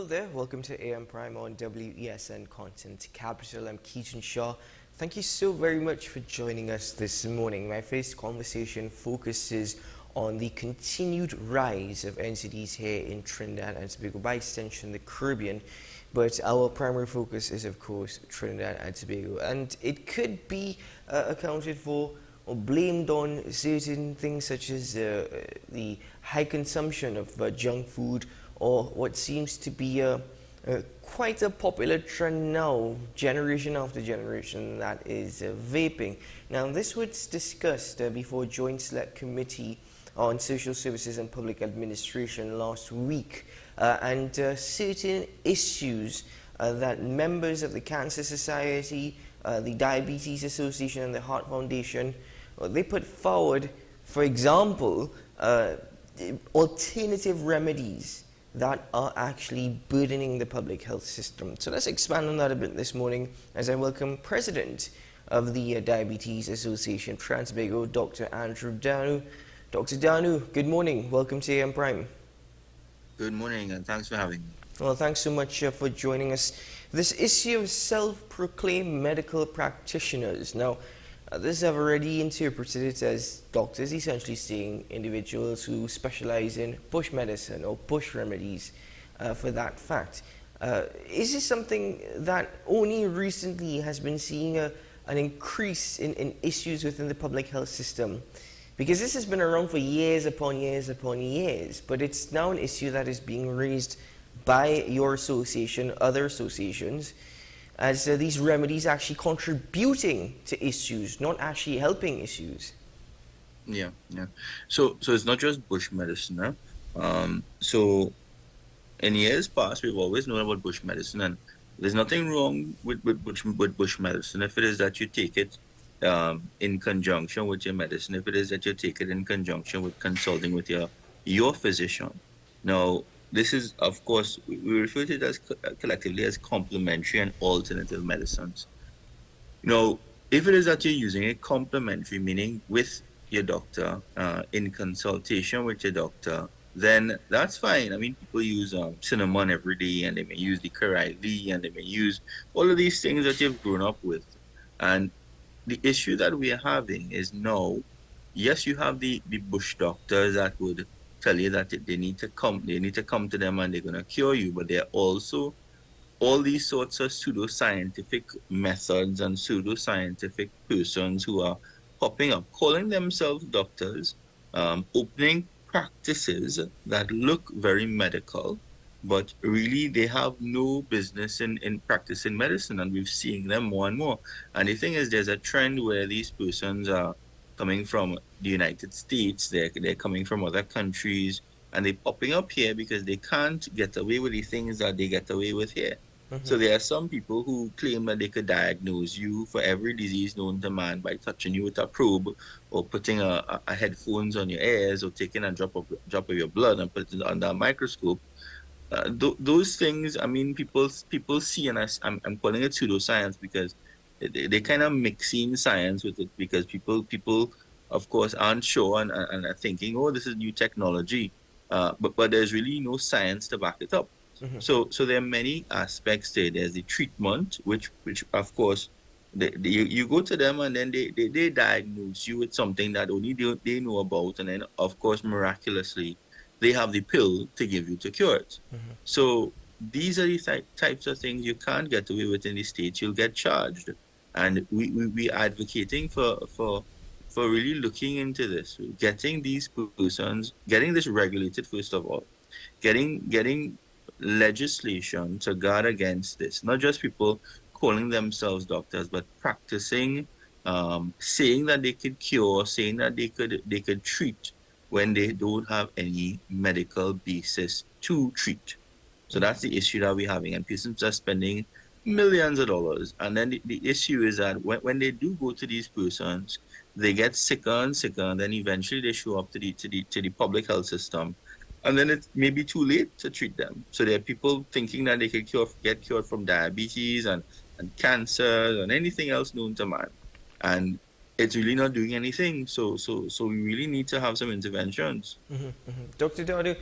Hello there, welcome to AM Prime on WESN Content Capital. I'm Keaton Shaw. Thank you so very much for joining us this morning. My first conversation focuses on the continued rise of entities here in Trinidad and Tobago, by extension the Caribbean. But our primary focus is, of course, Trinidad and Tobago. And it could be accounted for or blamed on certain things such as the high consumption of junk food, or what seems to be quite a popular trend now, generation after generation, that is vaping. Now, this was discussed before Joint Select Committee on Social Services and Public Administration last week, and certain issues that members of the Cancer Society, the Diabetes Association and the Heart Foundation, they put forward, for example, alternative remedies that are actually burdening the public health system. So let's expand on that a bit this morning as I welcome President of the Diabetes Association Trans-Tobago, Dr. Andrew Danu. Dr. Danu, good morning. Welcome to AM Prime. Good morning, and thanks for having me. Well, thanks so much for joining us. This issue of self-proclaimed medical practitioners. Now, this have already interpreted it as doctors essentially saying individuals who specialize in bush medicine or bush remedies for that fact. Is this something that only recently has been seeing an increase in issues within the public health system? Because this has been around for years upon years upon years, but it's now an issue that is being raised by your association, other associations, as these remedies actually contributing to issues, not actually helping issues. Yeah. So it's not just bush medicine. So in years past, we've always known about bush medicine, and there's nothing wrong with bush medicine if it is that you take it in conjunction with your medicine, if it is that you take it in conjunction with consulting with your physician. Now, this is, of course, we refer to it as collectively as complementary and alternative medicines. If it is that you're using a complementary, meaning with your doctor, in consultation with your doctor, then that's fine. I mean, people use cinnamon every day, and they may use the Carive, and they may use all of these things that you've grown up with. And the issue that we are having is now, yes, you have the bush doctors that would tell you that they need to come to them and they're going to cure you, but there are also all these sorts of pseudoscientific methods and pseudoscientific persons who are popping up, calling themselves doctors, opening practices that look very medical, but really they have no business in practicing medicine, and we're seeing them more and more. And the thing is, there's a trend where these persons are coming from the United States, they're coming from other countries, and they're popping up here because they can't get away with the things that they get away with here. Mm-hmm. So there are some people who claim that they could diagnose you for every disease known to man by touching you with a probe, or putting a headphones on your ears, or taking a drop of your blood and putting it under a microscope. Those things, I mean, people see, and I'm calling it pseudoscience because they kind of mixing science with it, because people of course aren't sure and are thinking, oh, this is new technology, but there's really no science to back it up. Mm-hmm. So there are many aspects there. There's the treatment, which of course you go to them and then they diagnose you with something that only they know about, and then of course miraculously they have the pill to give you to cure it. Mm-hmm. So these are the types of things you can't get away with in the States. You'll get charged. And we advocating for really looking into this, getting these persons, getting this regulated first of all, getting legislation to guard against this. Not just people calling themselves doctors, but practicing, saying that they could cure, saying that they could treat when they don't have any medical basis to treat. So that's the issue that we're having, and persons are spending millions of dollars. And then the issue is that when they do go to these persons, they get sicker and sicker, and then eventually they show up to the public health system, and then it may be too late to treat them. So there are people thinking that they could get cured from diabetes and cancer and anything else known to man, and it's really not doing anything. So we really need to have some interventions. Mm-hmm, mm-hmm. Dr. Dadu,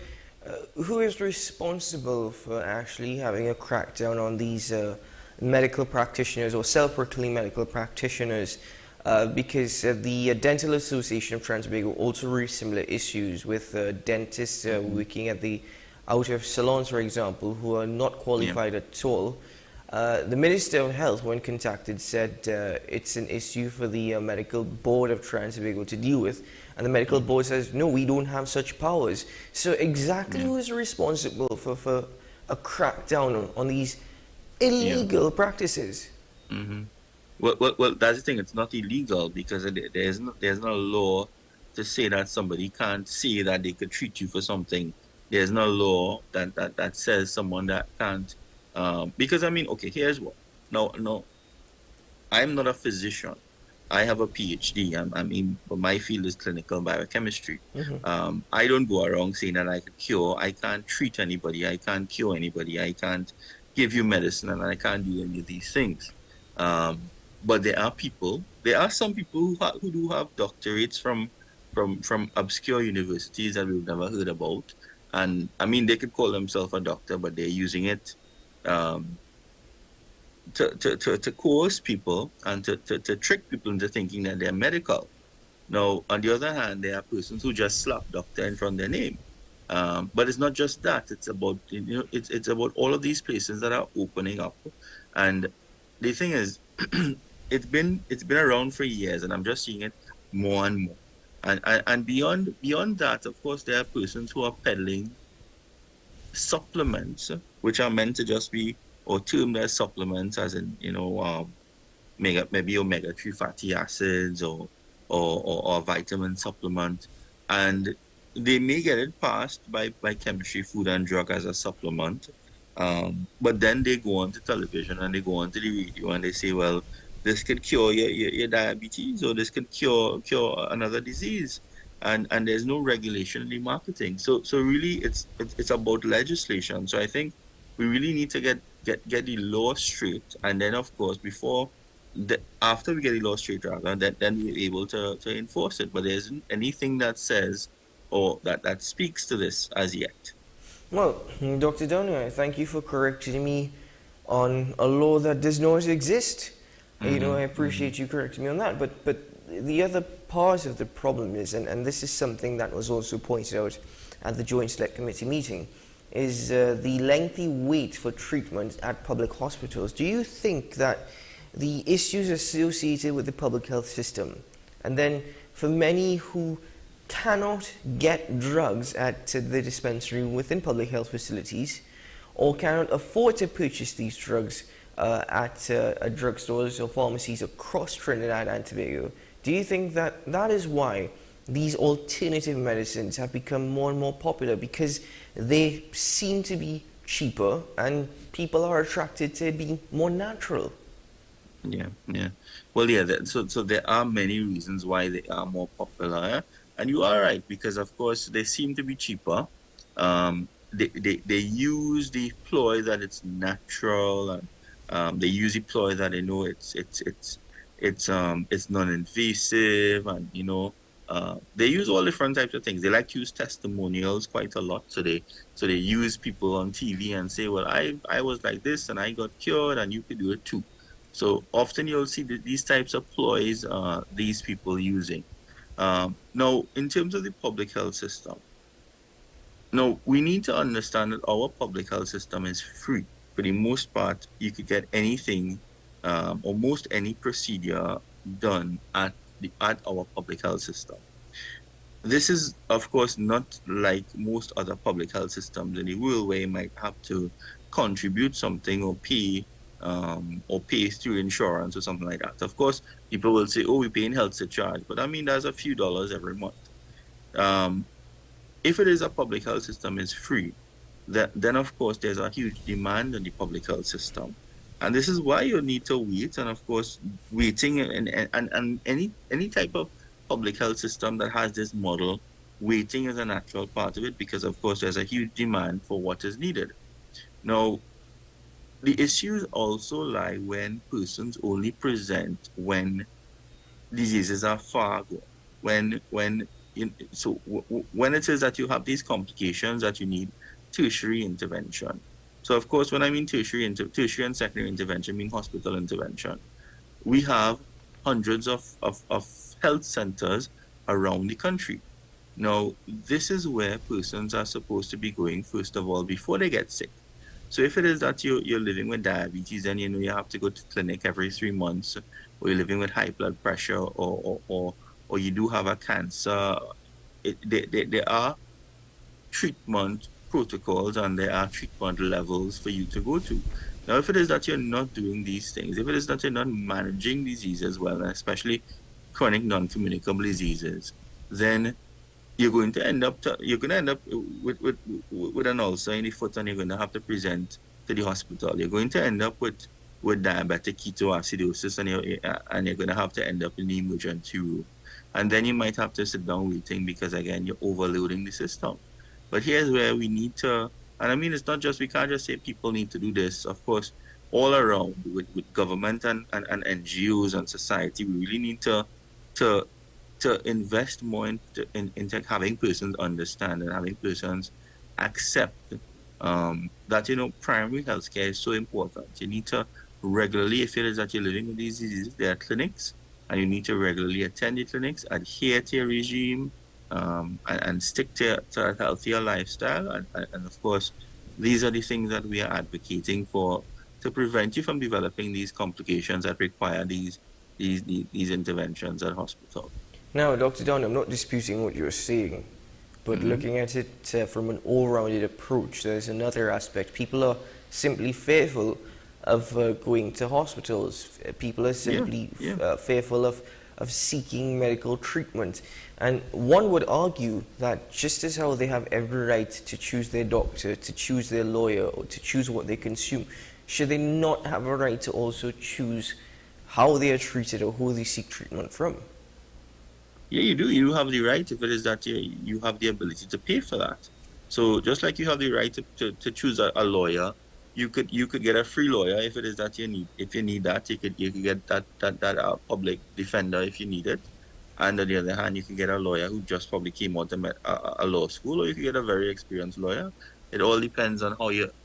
Who is responsible for actually having a crackdown on these medical practitioners or self-proclaimed medical practitioners? Because the Dental Association of Transvago also raised similar issues with dentists working at the out of salons, for example, who are not qualified at all. The Minister of Health, when contacted, said it's an issue for the Medical Board of Transvago to deal with. And the Medical Board says, no, we don't have such powers. So exactly who is responsible for a crackdown on these illegal practices? Well, that's the thing. It's not illegal because there's no law to say that somebody can't say that they could treat you for something. There's no law that says someone that can't. Because I mean, okay, here's what. No, I'm not a physician. I have a PhD. But my field is clinical biochemistry. I don't go around saying that I can cure. I can't treat anybody. I can't cure anybody. I can't give you medicine, and I can't do any of these things. But there are some people who do have doctorates from obscure universities that we've never heard about. And I mean, they could call themselves a doctor, but they're using it to coerce people and to trick people into thinking that they're medical. Now, on the other hand, there are persons who just slap doctor in front of their name. But it's not just that. It's about it's about all of these places that are opening up. And the thing is, it's been around for years, and I'm just seeing it more and more. And beyond that, of course, there are persons who are peddling supplements, which are meant to just be or termed as supplements, as in maybe omega-3 fatty acids or a vitamin supplement, and they may get it passed by Chemistry, Food and Drug as a supplement, but then they go on to television and they go on to the radio and they say, well, this could cure your diabetes, or this could cure another disease, and there's no regulation in the marketing. So really, it's about legislation. So I think we really need to get the law straight, and then of course after we get the law straight, rather, then we're able to enforce it. But there isn't anything that says or that speaks to this as yet. Well, Dr. Downer, thank you for correcting me on a law that does not exist. I appreciate you correcting me on that. But the other part of the problem is, and this is something that was also pointed out at the Joint Select Committee meeting, is the lengthy wait for treatment at public hospitals. Do you think that the issues associated with the public health system, and then for many who cannot get drugs at the dispensary within public health facilities, or cannot afford to purchase these drugs at drugstores or pharmacies across Trinidad and Tobago, do you think that that is why these alternative medicines have become more and more popular, because they seem to be cheaper and people are attracted to being more natural? Yeah. Well, so there are many reasons why they are more popular, and you are right, because of course they seem to be cheaper. They use the ploy that it's natural, and they use the ploy that they know it's non-invasive, and they use all different types of things. They like to use testimonials quite a lot. So they use people on TV and say, well, I was like this and I got cured and you could do it too. So often you'll see these types of ploys these people using. Now, in terms of the public health system, now we need to understand that our public health system is free. For the most part, you could get anything, almost any procedure done at our public health system. This is, of course, not like most other public health systems in the world where you might have to contribute something or pay through insurance or something like that. Of course, people will say, oh, we're paying health surcharge, but I mean, that's a few dollars every month. If it is a public health system, it's free, then of course, there's a huge demand on the public health system. And this is why you need to wait. And of course, waiting and any type of public health system that has this model, waiting is a natural part of it, because of course there's a huge demand for what is needed. Now, the issues also lie when persons only present when diseases are far gone, when when it is that you have these complications that you need tertiary intervention. So of course, when I mean tertiary and secondary intervention, I mean hospital intervention. We have hundreds of health centers around the country. Now, this is where persons are supposed to be going, first of all, before they get sick. So if it is that you're living with diabetes, then you have to go to clinic every 3 months, or you're living with high blood pressure, or you do have a cancer. There are treatment protocols and there are treatment levels for you to go to. Now, if it is that you're not doing these things, if it is that you're not managing diseases well, especially chronic non-communicable diseases, then you're going to end up with an ulcer in the foot, and you're going to have to present to the hospital. You're going to end up with diabetic ketoacidosis, and you're going to have to end up in the emergency room. And then you might have to sit down waiting because, again, you're overloading the system. But here's where we need to, and I mean, it's not just, we can't just say people need to do this. Of course, all around with government and NGOs and society, we really need to invest more into having persons understand and having persons accept that, primary health care is so important. You need to regularly, if it is that you're living with these diseases, there are clinics, and you need to regularly attend the clinics, adhere to your regime, and stick to a healthier lifestyle. And of course, these are the things that we are advocating for to prevent you from developing these complications that require these interventions at hospital. Now, Dr. Don, I'm not disputing what you're saying, but looking at it from an all-rounded approach, there's another aspect. People are simply fearful of going to hospitals. People are simply fearful of seeking medical treatment. And one would argue that just as how they have every right to choose their doctor, to choose their lawyer, or to choose what they consume, should they not have a right to also choose how they are treated or who they seek treatment from? Yeah, you do. You have the right if it is that you have the ability to pay for that. So just like you have the right to choose a lawyer, you could get a free lawyer if it is that you need. If you need that, you could get that public defender if you need it. And on the other hand, you can get a lawyer who just probably came out of a law school, or you can get a very experienced lawyer. It all depends on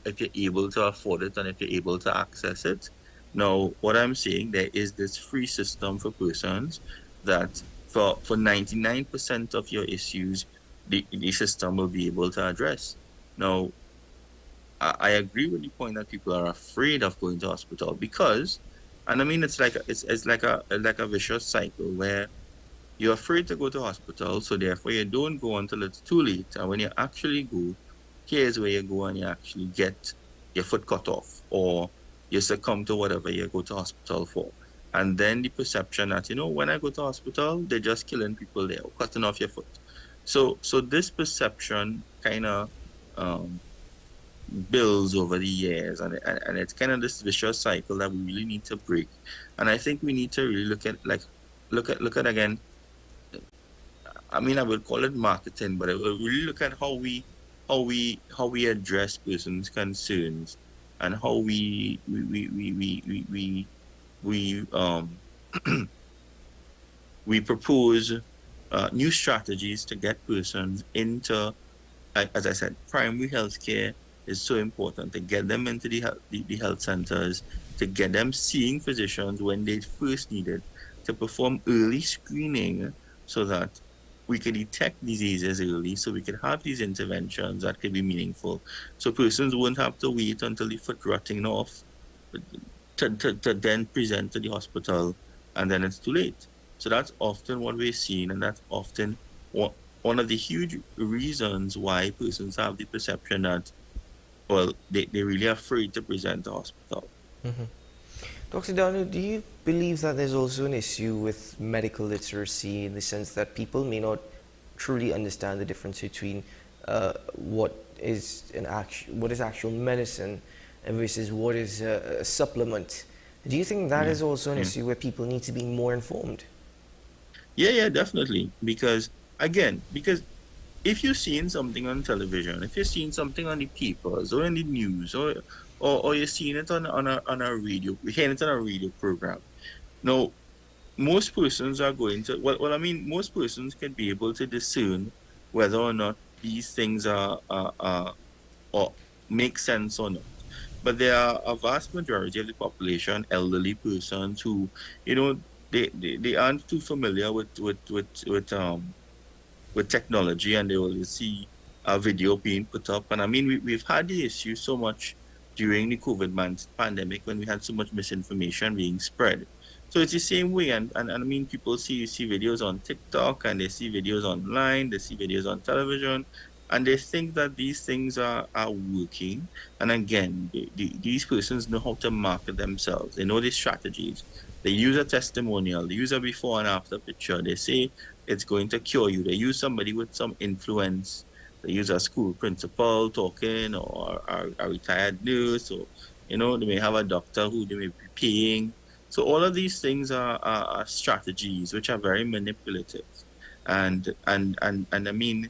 if you're able to afford it and if you're able to access it. Now, what I'm saying, there is this free system for persons that for 99% of your issues, the system will be able to address. Now, I agree with the point that people are afraid of going to hospital because, and I mean, it's like a vicious cycle where you're afraid to go to hospital, so therefore you don't go until it's too late. And when you actually go, here's where you go and you actually get your foot cut off, or you succumb to whatever you go to hospital for. And then the perception that, when I go to hospital, they're just killing people there, or cutting off your foot. So this perception kind of builds over the years, and it's kind of this vicious cycle that we really need to break. And I think we need to really look at again. I mean, I would call it marketing, but I will really look at how we address persons' concerns, and how we propose new strategies to get persons into, as I said, primary health care is so important, to get them into the health centers, to get them seeing physicians when they first need it, to perform early screening so that we can detect diseases early, so we can have these interventions that can be meaningful. So persons won't have to wait until the foot rotting off to then present to the hospital, and then it's too late. So that's often what we're seeing, and that's often one of the huge reasons why persons have the perception that, well, they're really afraid to present to hospital. Mm-hmm. Dr. Dano, do you believe that there's also an issue with medical literacy, in the sense that people may not truly understand the difference between what is actual medicine versus what is a supplement? Do you think that is also an issue where people need to be more informed? Yeah, definitely. Because if you're seeing something on television, if you're seeing something on the papers or in the news, or you're seeing it on a radio, you're hearing it on a radio program. Now, most persons are going to, well, I mean, most persons can be able to discern whether or not these things are or make sense or not. But there are a vast majority of the population, elderly persons who, you know, they aren't too familiar with technology, and they will see a video being put up. And I mean, we've had the issue so much during the pandemic when we had so much misinformation being spread. So it's the same way. And I mean, people see videos on TikTok, and they see videos online, they see videos on television, and they think that these things are working. And again, these persons know how to market themselves. They know the strategies. They use a testimonial, they use a before and after picture. They say it's going to cure you. They use somebody with some influence. They use a school principal talking, or a retired nurse, or they may have a doctor who they may be paying. So all of these things are strategies which are very manipulative. And I mean,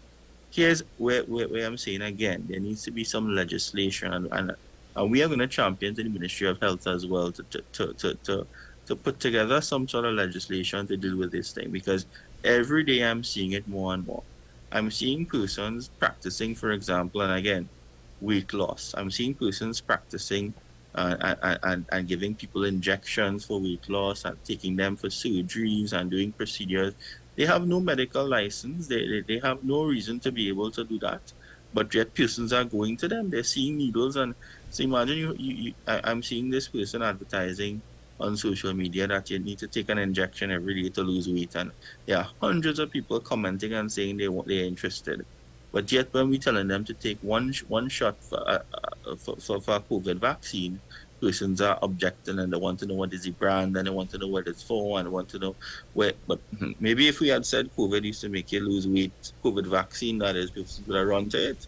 here's where I'm saying again, there needs to be some legislation, and we are going to champion the Ministry of Health as well to put together some sort of legislation to deal with this thing, because every day I'm seeing it more and more. I'm seeing persons practicing, for example, and again, weight loss. I'm seeing persons practicing and giving people injections for weight loss, and taking them for surgeries and doing procedures. They have no medical license. They have no reason to be able to do that. But yet persons are going to them. They're seeing needles. And so imagine I'm seeing this person advertising on social media that you need to take an injection every day to lose weight, and there are hundreds of people commenting and saying they're interested. But yet, when we're telling them to take one shot for a COVID vaccine, persons are objecting, and they want to know what is the brand, and they want to know what it's for, and they want to know where. But maybe if we had said COVID used to make you lose weight, COVID vaccine, that is, people would have run to it.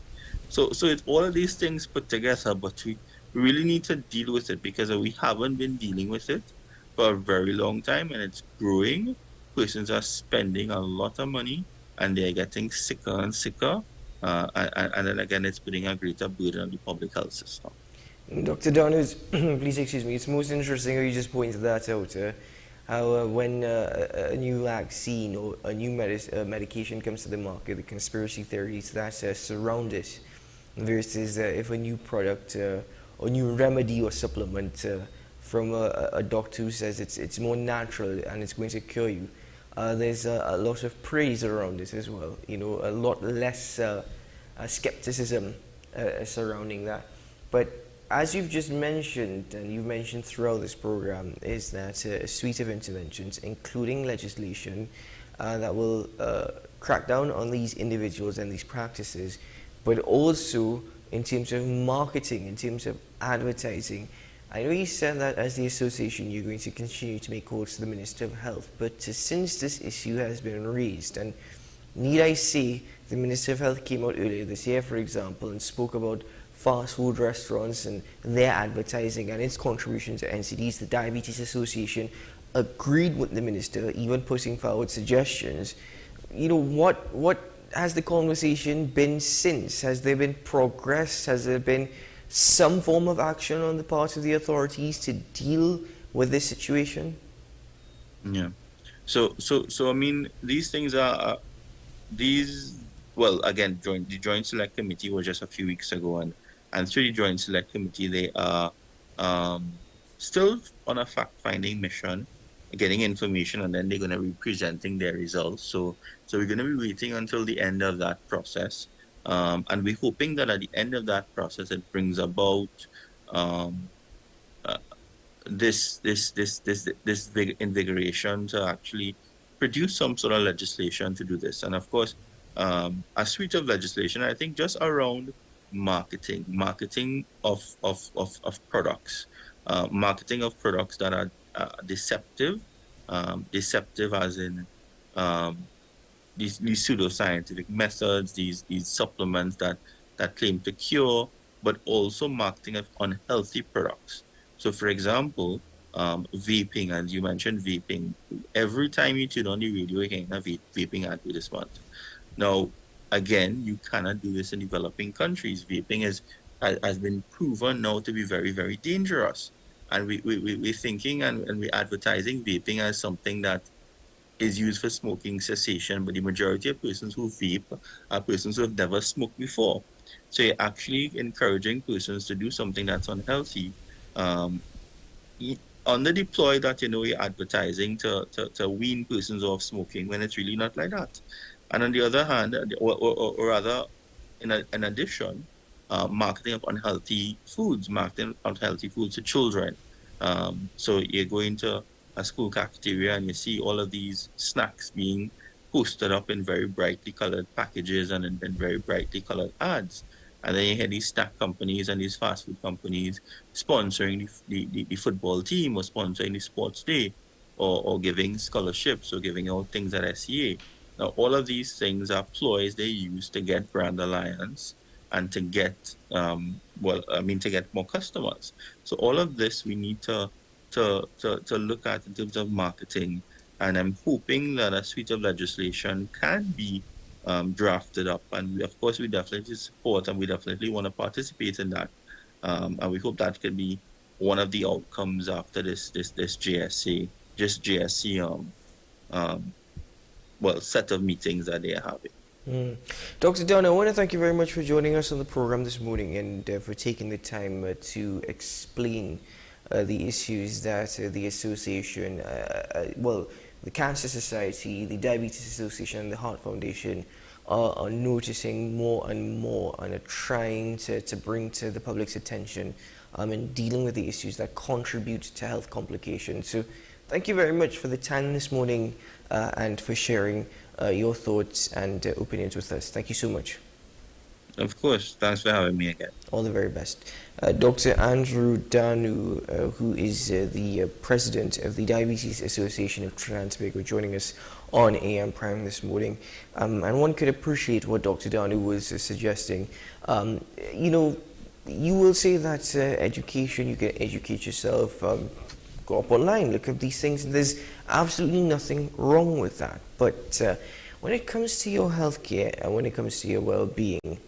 So it's all of these things put together, but we really need to deal with it, because we haven't been dealing with it for a very long time, and it's growing. Persons are spending a lot of money, and they're getting sicker and sicker. And then again, it's putting a greater burden on the public health system. Dr. Donners, please excuse me, it's most interesting how you just pointed that out. How when a new vaccine or a new medication comes to the market, the conspiracy theories that surround it, versus if a new product or new remedy or supplement from a doctor who says it's more natural and it's going to cure you. There's a lot of praise around it as well. A lot less skepticism surrounding that. But as you've just mentioned, and you've mentioned throughout this program, is that a suite of interventions, including legislation, that will crack down on these individuals and these practices, but also in terms of marketing, in terms of advertising. I know you said that as the association you're going to continue to make calls to the Minister of Health, but since this issue has been raised, and need I say, the Minister of Health came out earlier this year, for example, and spoke about fast food restaurants and their advertising and its contribution to NCDs. The Diabetes Association agreed with the Minister, even putting forward suggestions. What has the conversation been since? Has there been progress? Has there been some form of action on the part of the authorities to deal with this situation? Yeah. So I mean, these things are well, again, the Joint Select Committee was just a few weeks ago, and through the Joint Select Committee, they are still on a fact-finding mission, getting information, and then they're going to be presenting their results. So we're going to be waiting until the end of that process. And we're hoping that at the end of that process, it brings about this big invigoration to actually produce some sort of legislation to do this. And of course, a suite of legislation, I think, just around marketing of products, marketing of products that are deceptive as in these pseudoscientific methods, these supplements that claim to cure, but also marketing of unhealthy products. So, for example, vaping, and you mentioned vaping. Every time you tune on the radio, you can have a vaping advertisement. Now, again, you cannot do this in developing countries. Vaping has been proven now to be very, very dangerous. and we're thinking and we're advertising vaping as something that is used for smoking cessation, but the majority of persons who vape are persons who have never smoked before. So you're actually encouraging persons to do something that's unhealthy. Um, on the deploy that, you're advertising to wean persons off smoking when it's really not like that. And on the other hand, or rather, in addition, marketing of marketing unhealthy foods to children. So you're going to a school cafeteria and you see all of these snacks being posted up in very brightly colored packages and in very brightly colored ads. And then you hear these snack companies and these fast food companies sponsoring the football team or sponsoring the sports day or giving scholarships or giving out things at SEA. Now, all of these things are ploys they use to get brand alliance and to get, to get more customers. So all of this we need to look at in terms of marketing. And I'm hoping that a suite of legislation can be drafted up. And of course, we definitely support and we definitely want to participate in that. And we hope that could be one of the outcomes after this GSC, set of meetings that they are having. Dr. Don, I want to thank you very much for joining us on the program this morning and for taking the time to explain the issues that the association, the Cancer Society, the Diabetes Association, and the Heart Foundation are noticing more and more and are trying to bring to the public's attention in dealing with the issues that contribute to health complications. So thank you very much for the time this morning and for sharing your thoughts and opinions with us. Thank you so much. Of course. Thanks for having me again. All the very best. Dr. Andrew Danu, who is the president of the Diabetes Association of Trinidad and Tobago, joining us on AM Prime this morning. And one could appreciate what Dr. Danu was suggesting. You will say that education, you can educate yourself, go up online, look at these things, and there's absolutely nothing wrong with that. But when it comes to your healthcare and when it comes to your well-being,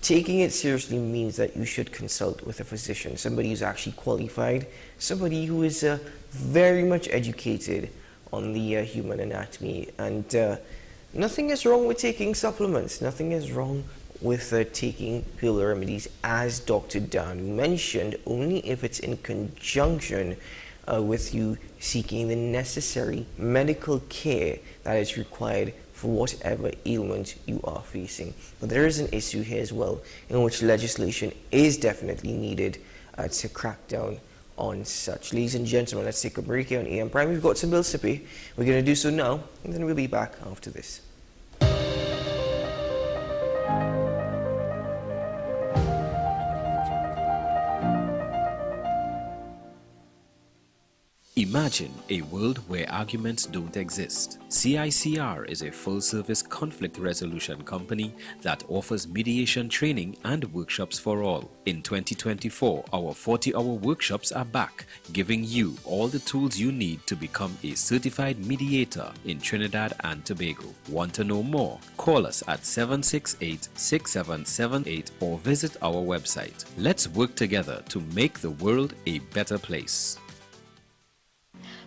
taking it seriously means that you should consult with a physician, somebody who's actually qualified, somebody who is very much educated on the human anatomy. And nothing is wrong with taking supplements. Nothing is wrong with taking pill remedies, as Dr. Danu mentioned, only if it's in conjunction with you seeking the necessary medical care that is required for whatever ailment you are facing. But there is an issue here as well in which legislation is definitely needed to crack down on such. Ladies and gentlemen, let's take a break here on AM Prime. We've got some bills to pay. We're going to do so now, and then we'll be back after this. Imagine a world where arguments don't exist. CICR is a full-service conflict resolution company that offers mediation training and workshops for all. In 2024, our 40-hour workshops are back, giving you all the tools you need to become a certified mediator in Trinidad and Tobago. Want to know more? Call us at 768-6778 or visit our website. Let's work together to make the world a better place.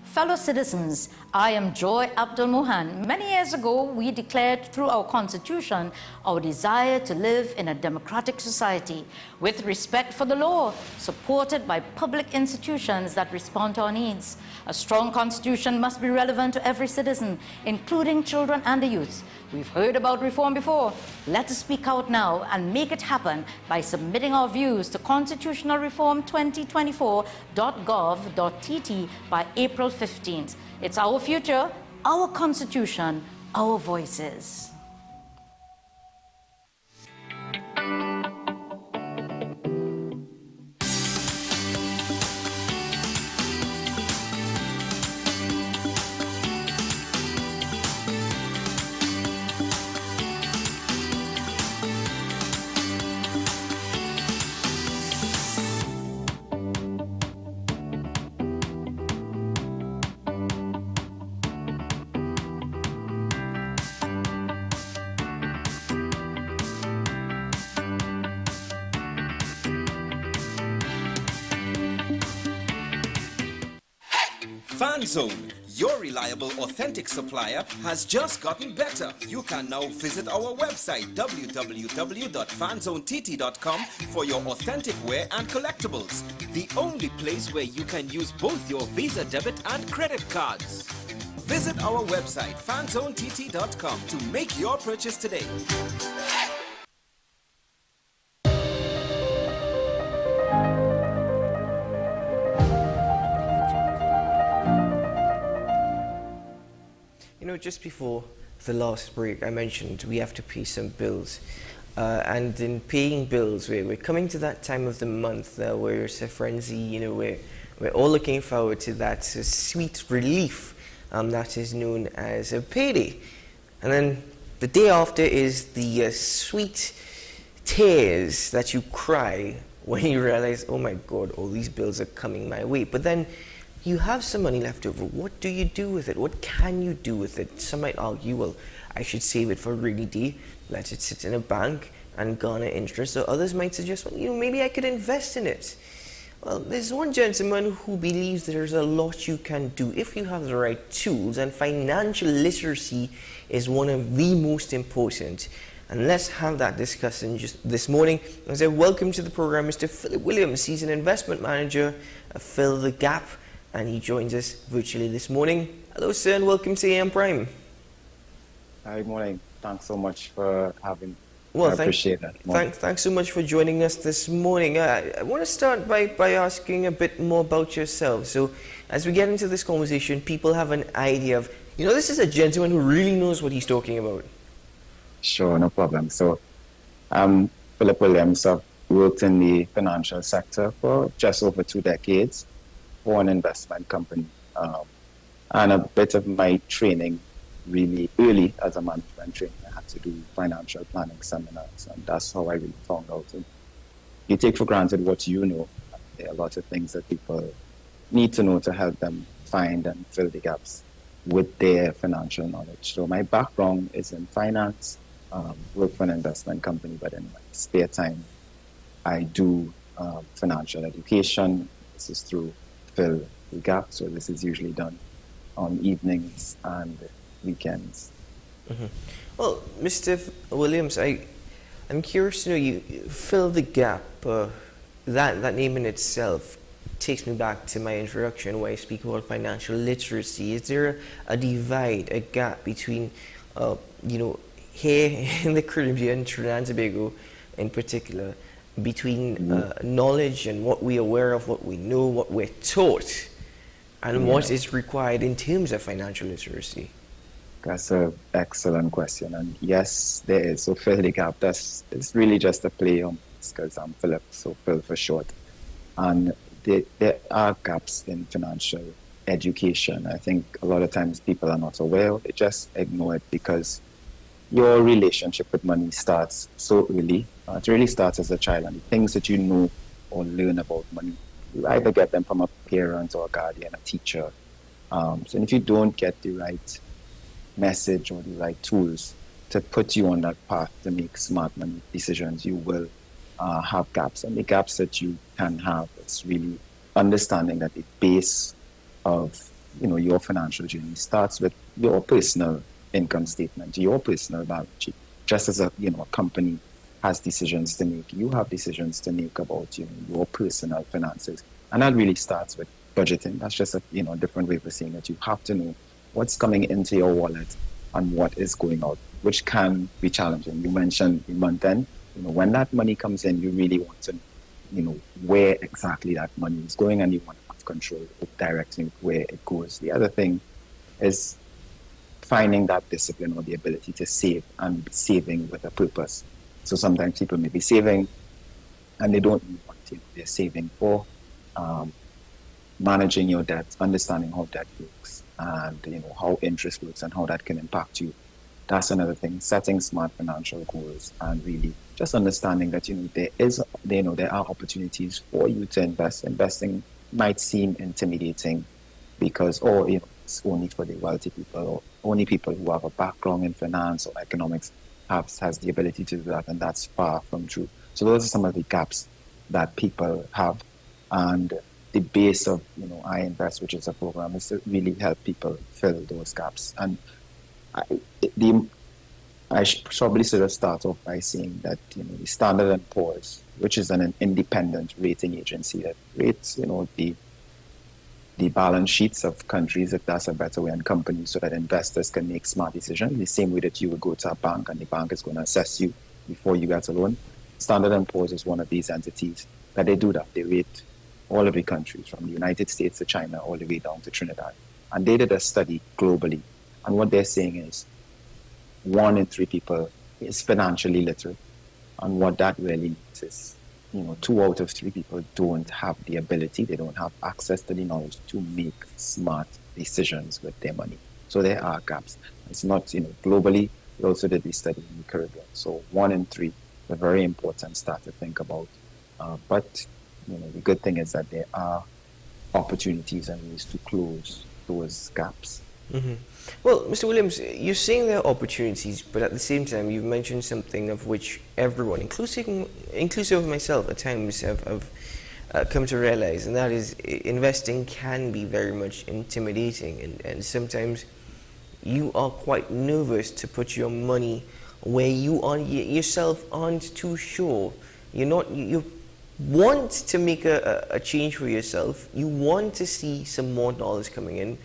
Fellow citizens, I am Joy Abdul Mohan. Many years ago, we declared through our constitution our desire to live in a democratic society with respect for the law, supported by public institutions that respond to our needs. A strong constitution must be relevant to every citizen, including children and the youth. We've heard about reform before. Let us speak out now and make it happen by submitting our views to constitutionalreform2024.gov.tt by April 15th. It's our future, our constitution, our voices. FanZone, your reliable, authentic supplier, has just gotten better. You can now visit our website www.fanzonett.com for your authentic wear and collectibles. The only place where you can use both your Visa debit and credit cards. Visit our website fanzonett.com to make your purchase today. You know, just before the last break, I mentioned we have to pay some bills. And in paying bills, we're coming to that time of the month where it's a frenzy. You know, we're all looking forward to that sweet relief that is known as a payday. And then the day after is the sweet tears that you cry when you realize, oh my God, all these bills are coming my way. But then you have some money left over. What do you do with it? What can you do with it? Some might argue, well, I should save it for a rainy day, let it sit in a bank and garner interest. So others might suggest, well, you know, maybe I could invest in it. Well, there's one gentleman who believes there's a lot you can do if you have the right tools, and financial literacy is one of the most important. And let's have that discussion just this morning. As I welcome to the program Mr. Philip Williams. He's an investment manager at Fill the Gap, and he joins us virtually this morning. Hello, sir, and welcome to AM Prime. Good morning. Thanks so much for having me. Well, I appreciate that. Thanks so much for joining us this morning. I want to start by asking a bit more about yourself. So, as we get into this conversation, people have an idea of, you know, this is a gentleman who really knows what he's talking about. Sure, no problem. So, I'm Philip Williams. I've worked in the financial sector for just over 2 decades for an investment company. And a bit of my training really early as a management trainer. I had to do financial planning seminars, and that's how I really found out. You take for granted what you know. There are a lot of things that people need to know to help them find and fill the gaps with their financial knowledge. So my background is in finance, work for an investment company, but in my spare time, I do financial education. This is through Fill the Gap, so this is usually done on evenings and weekends. Mm-hmm. Well, Mr. Williams, I'm curious to know, you Fill the Gap, that name in itself takes me back to my introduction where I speak about financial literacy. Is there a divide, a gap between, you know, here in the Caribbean, Trinidad and Tobago in particular, between knowledge and what we're aware of, what we know, what we're taught, and what is required in terms of financial literacy? That's an excellent question. And yes, there is. So Fill the Gap, it's really just a play on, because I'm Philip, so Phil for short. And there are gaps in financial education. I think a lot of times people are not aware. They just ignore it because your relationship with money starts so early. It really starts as a child, and the things that you know or learn about money, you either get them from a parent or a guardian, a teacher. So if you don't get the right message or the right tools to put you on that path to make smart money decisions, you will have gaps. And the gaps that you can have is really understanding that the base of, you know, your financial journey starts with your personal income statement, your personal balance sheet. Just as a company has decisions to make, you have decisions to make about your personal finances, and that really starts with budgeting. That's just a different way of saying that you have to know what's coming into your wallet and what is going out, which can be challenging. You mentioned the month end. When that money comes in, you really want to where exactly that money is going, and you want to have control of directing where it goes. The other thing is finding that discipline or the ability to save, and saving with a purpose. So sometimes people may be saving and they don't know what they're saving for. Managing your debt, understanding how debt works, and how interest works and how that can impact you. That's another thing. Setting smart financial goals, and really just understanding that there are opportunities for you to invest. Investing might seem intimidating because it's only for the wealthy people, or only people who have a background in finance or economics has the ability to do that, and that's far from true. So those are some of the gaps that people have, and the base of, I Invest, which is a program, is to really help people fill those gaps. And I, probably should have started off by saying that, the Standard and Poor's, which is an independent rating agency that rates, the balance sheets of countries, if that's a better way, and companies, so that investors can make smart decisions, the same way that you would go to a bank and the bank is going to assess you before you get a loan. Standard and Poor's is one of these entities that they do that. They rate all of the countries, from the United States to China, all the way down to Trinidad. And they did a study globally. And what they're saying is 1 in 3 people is financially literate. And what that really means is, 2 out of 3 people don't have the ability, they don't have access to the knowledge to make smart decisions with their money. So there are gaps. It's not, globally, we also did this study in the Caribbean. So 1 in 3, a very important stat to think about. But, the good thing is that there are opportunities and ways to close those gaps. Mm-hmm. Well, Mr. Williams, you're saying there are opportunities, but at the same time, you've mentioned something of which everyone, inclusive of myself, at times have come to realize, and that is investing can be very much intimidating, and sometimes you are quite nervous to put your money where you are yourself aren't too sure. You want to make a change for yourself. You want to see some more dollars coming in.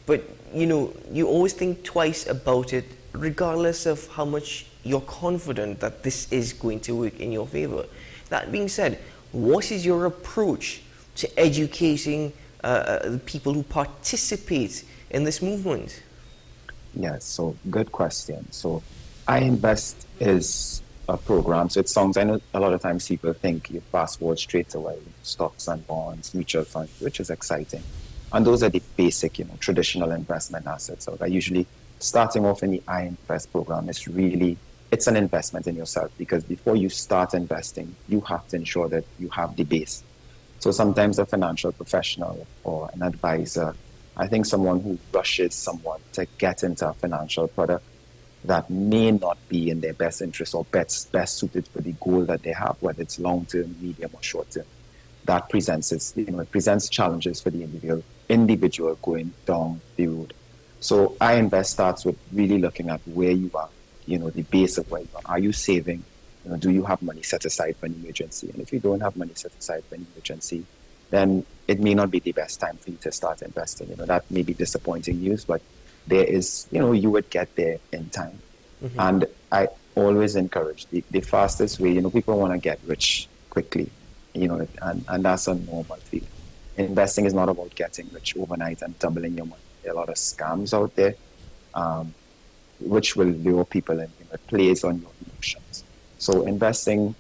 But, you always think twice about it, regardless of how much you're confident that this is going to work in your favor. That being said, what is your approach to educating the people who participate in this movement? Yes, so good question. So I Invest is a program. So it sounds, I know a lot of times people think you fast forward straight away, stocks and bonds, mutual funds, which is exciting. And those are the basic, traditional investment assets. So that usually starting off in the I Invest program is really, it's an investment in yourself, because before you start investing, you have to ensure that you have the base. So sometimes a financial professional or an advisor, I think someone who rushes someone to get into a financial product that may not be in their best interest or best suited for the goal that they have, whether it's long-term, medium, or short-term, that presents it presents challenges for the individual going down the road. So I Invest starts with really looking at where you are, the base of where you are. Are you saving? Do you have money set aside for an emergency? And if you don't have money set aside for an emergency, then it may not be the best time for you to start investing. That may be disappointing news, but there is, you would get there in time. Mm-hmm. And I always encourage the fastest way, people want to get rich quickly, and that's a normal thing. Investing is not about getting rich overnight and doubling your money. There are a lot of scams out there, which will lure people in. It plays on your emotions. So investing,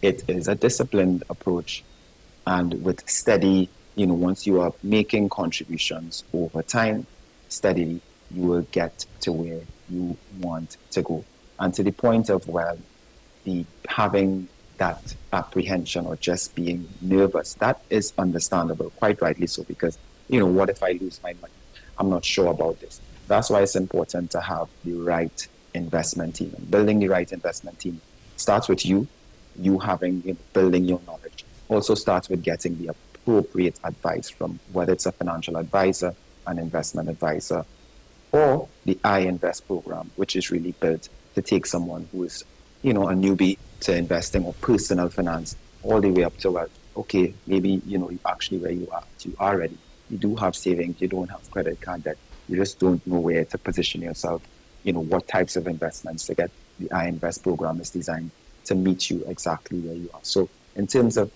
it is a disciplined approach, and with steady, once you are making contributions over time, steadily, you will get to where you want to go. And to the point of, having that apprehension or just being nervous, that is understandable, quite rightly so, because, what if I lose my money? I'm not sure about this. That's why it's important to have the right investment team. And building the right investment team starts with you having, building your knowledge. Also starts with getting the appropriate advice from, whether it's a financial advisor, an investment advisor, or the I Invest program, which is really built to take someone who is, a newbie to investing or personal finance, all the way up to, okay, maybe, actually where you are ready. You do have savings, you don't have credit card debt, you just don't know where to position yourself, what types of investments to get. The I Invest program is designed to meet you exactly where you are. So in terms of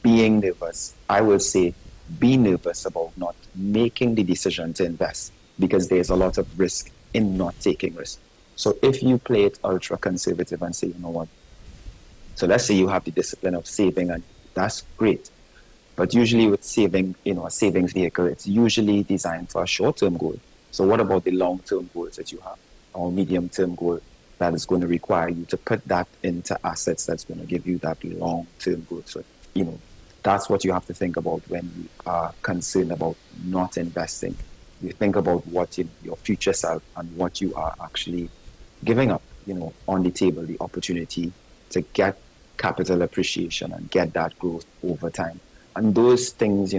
being nervous, I will say be nervous about not making the decision to invest, because there's a lot of risk in not taking risk. So if you play it ultra conservative and say, you know what, so let's say you have the discipline of saving, and that's great. But usually with saving, a savings vehicle, it's usually designed for a short-term goal. So what about the long-term goals that you have, or medium-term goal that is going to require you to put that into assets that's going to give you that long-term goal? So, that's what you have to think about when you are concerned about not investing. You think about what your future self and what you are actually giving up, on the table, the opportunity to get capital appreciation and get that growth over time. And those things,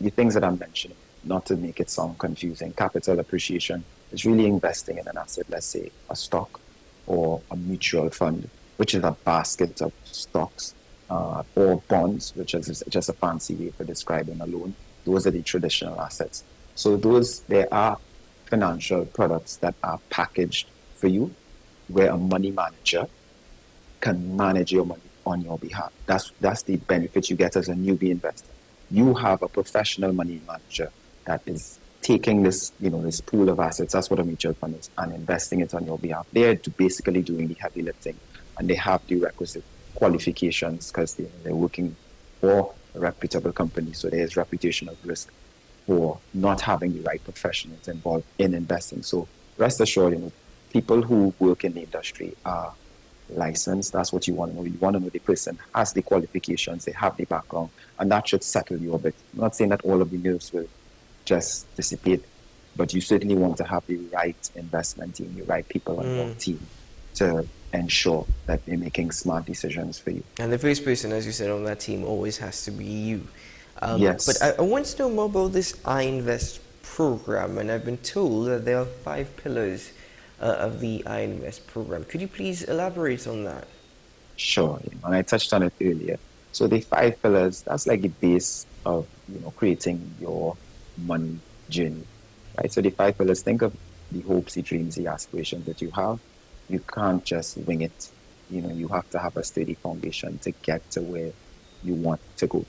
the things that I'm mentioning, not to make it sound confusing, capital appreciation is really investing in an asset, let's say a stock or a mutual fund, which is a basket of stocks, or bonds, which is just a fancy way for describing a loan. Those are the traditional assets. So there are financial products that are packaged for you, where a money manager can manage your money on your behalf. That's the benefit you get as a newbie investor. You have a professional money manager that is taking this, this pool of assets, that's what a mutual fund is, and investing it on your behalf. They're basically doing the heavy lifting, and they have the requisite qualifications because they're working for a reputable company. So there's reputational risk for not having the right professionals involved in investing. So rest assured, people who work in the industry are licensed. That's what you want to know. You want to know the person has the qualifications, they have the background, and that should settle you a bit. I'm not saying that all of the nerves will just dissipate, but you certainly want to have the right investment team, the right people on your team to ensure that they're making smart decisions for you. And the first person, as you said, on that team always has to be you. Yes. But I want to know more about this iInvest program, and I've been told that there are 5 pillars of the iInvest program. Could you please elaborate on that? Sure, and I touched on it earlier. So the 5 pillars, that's like the base of creating your money journey, right? So the 5 pillars, think of the hopes, the dreams, the aspirations that you have. You can't just wing it. You have to have a steady foundation to get to where you want to go.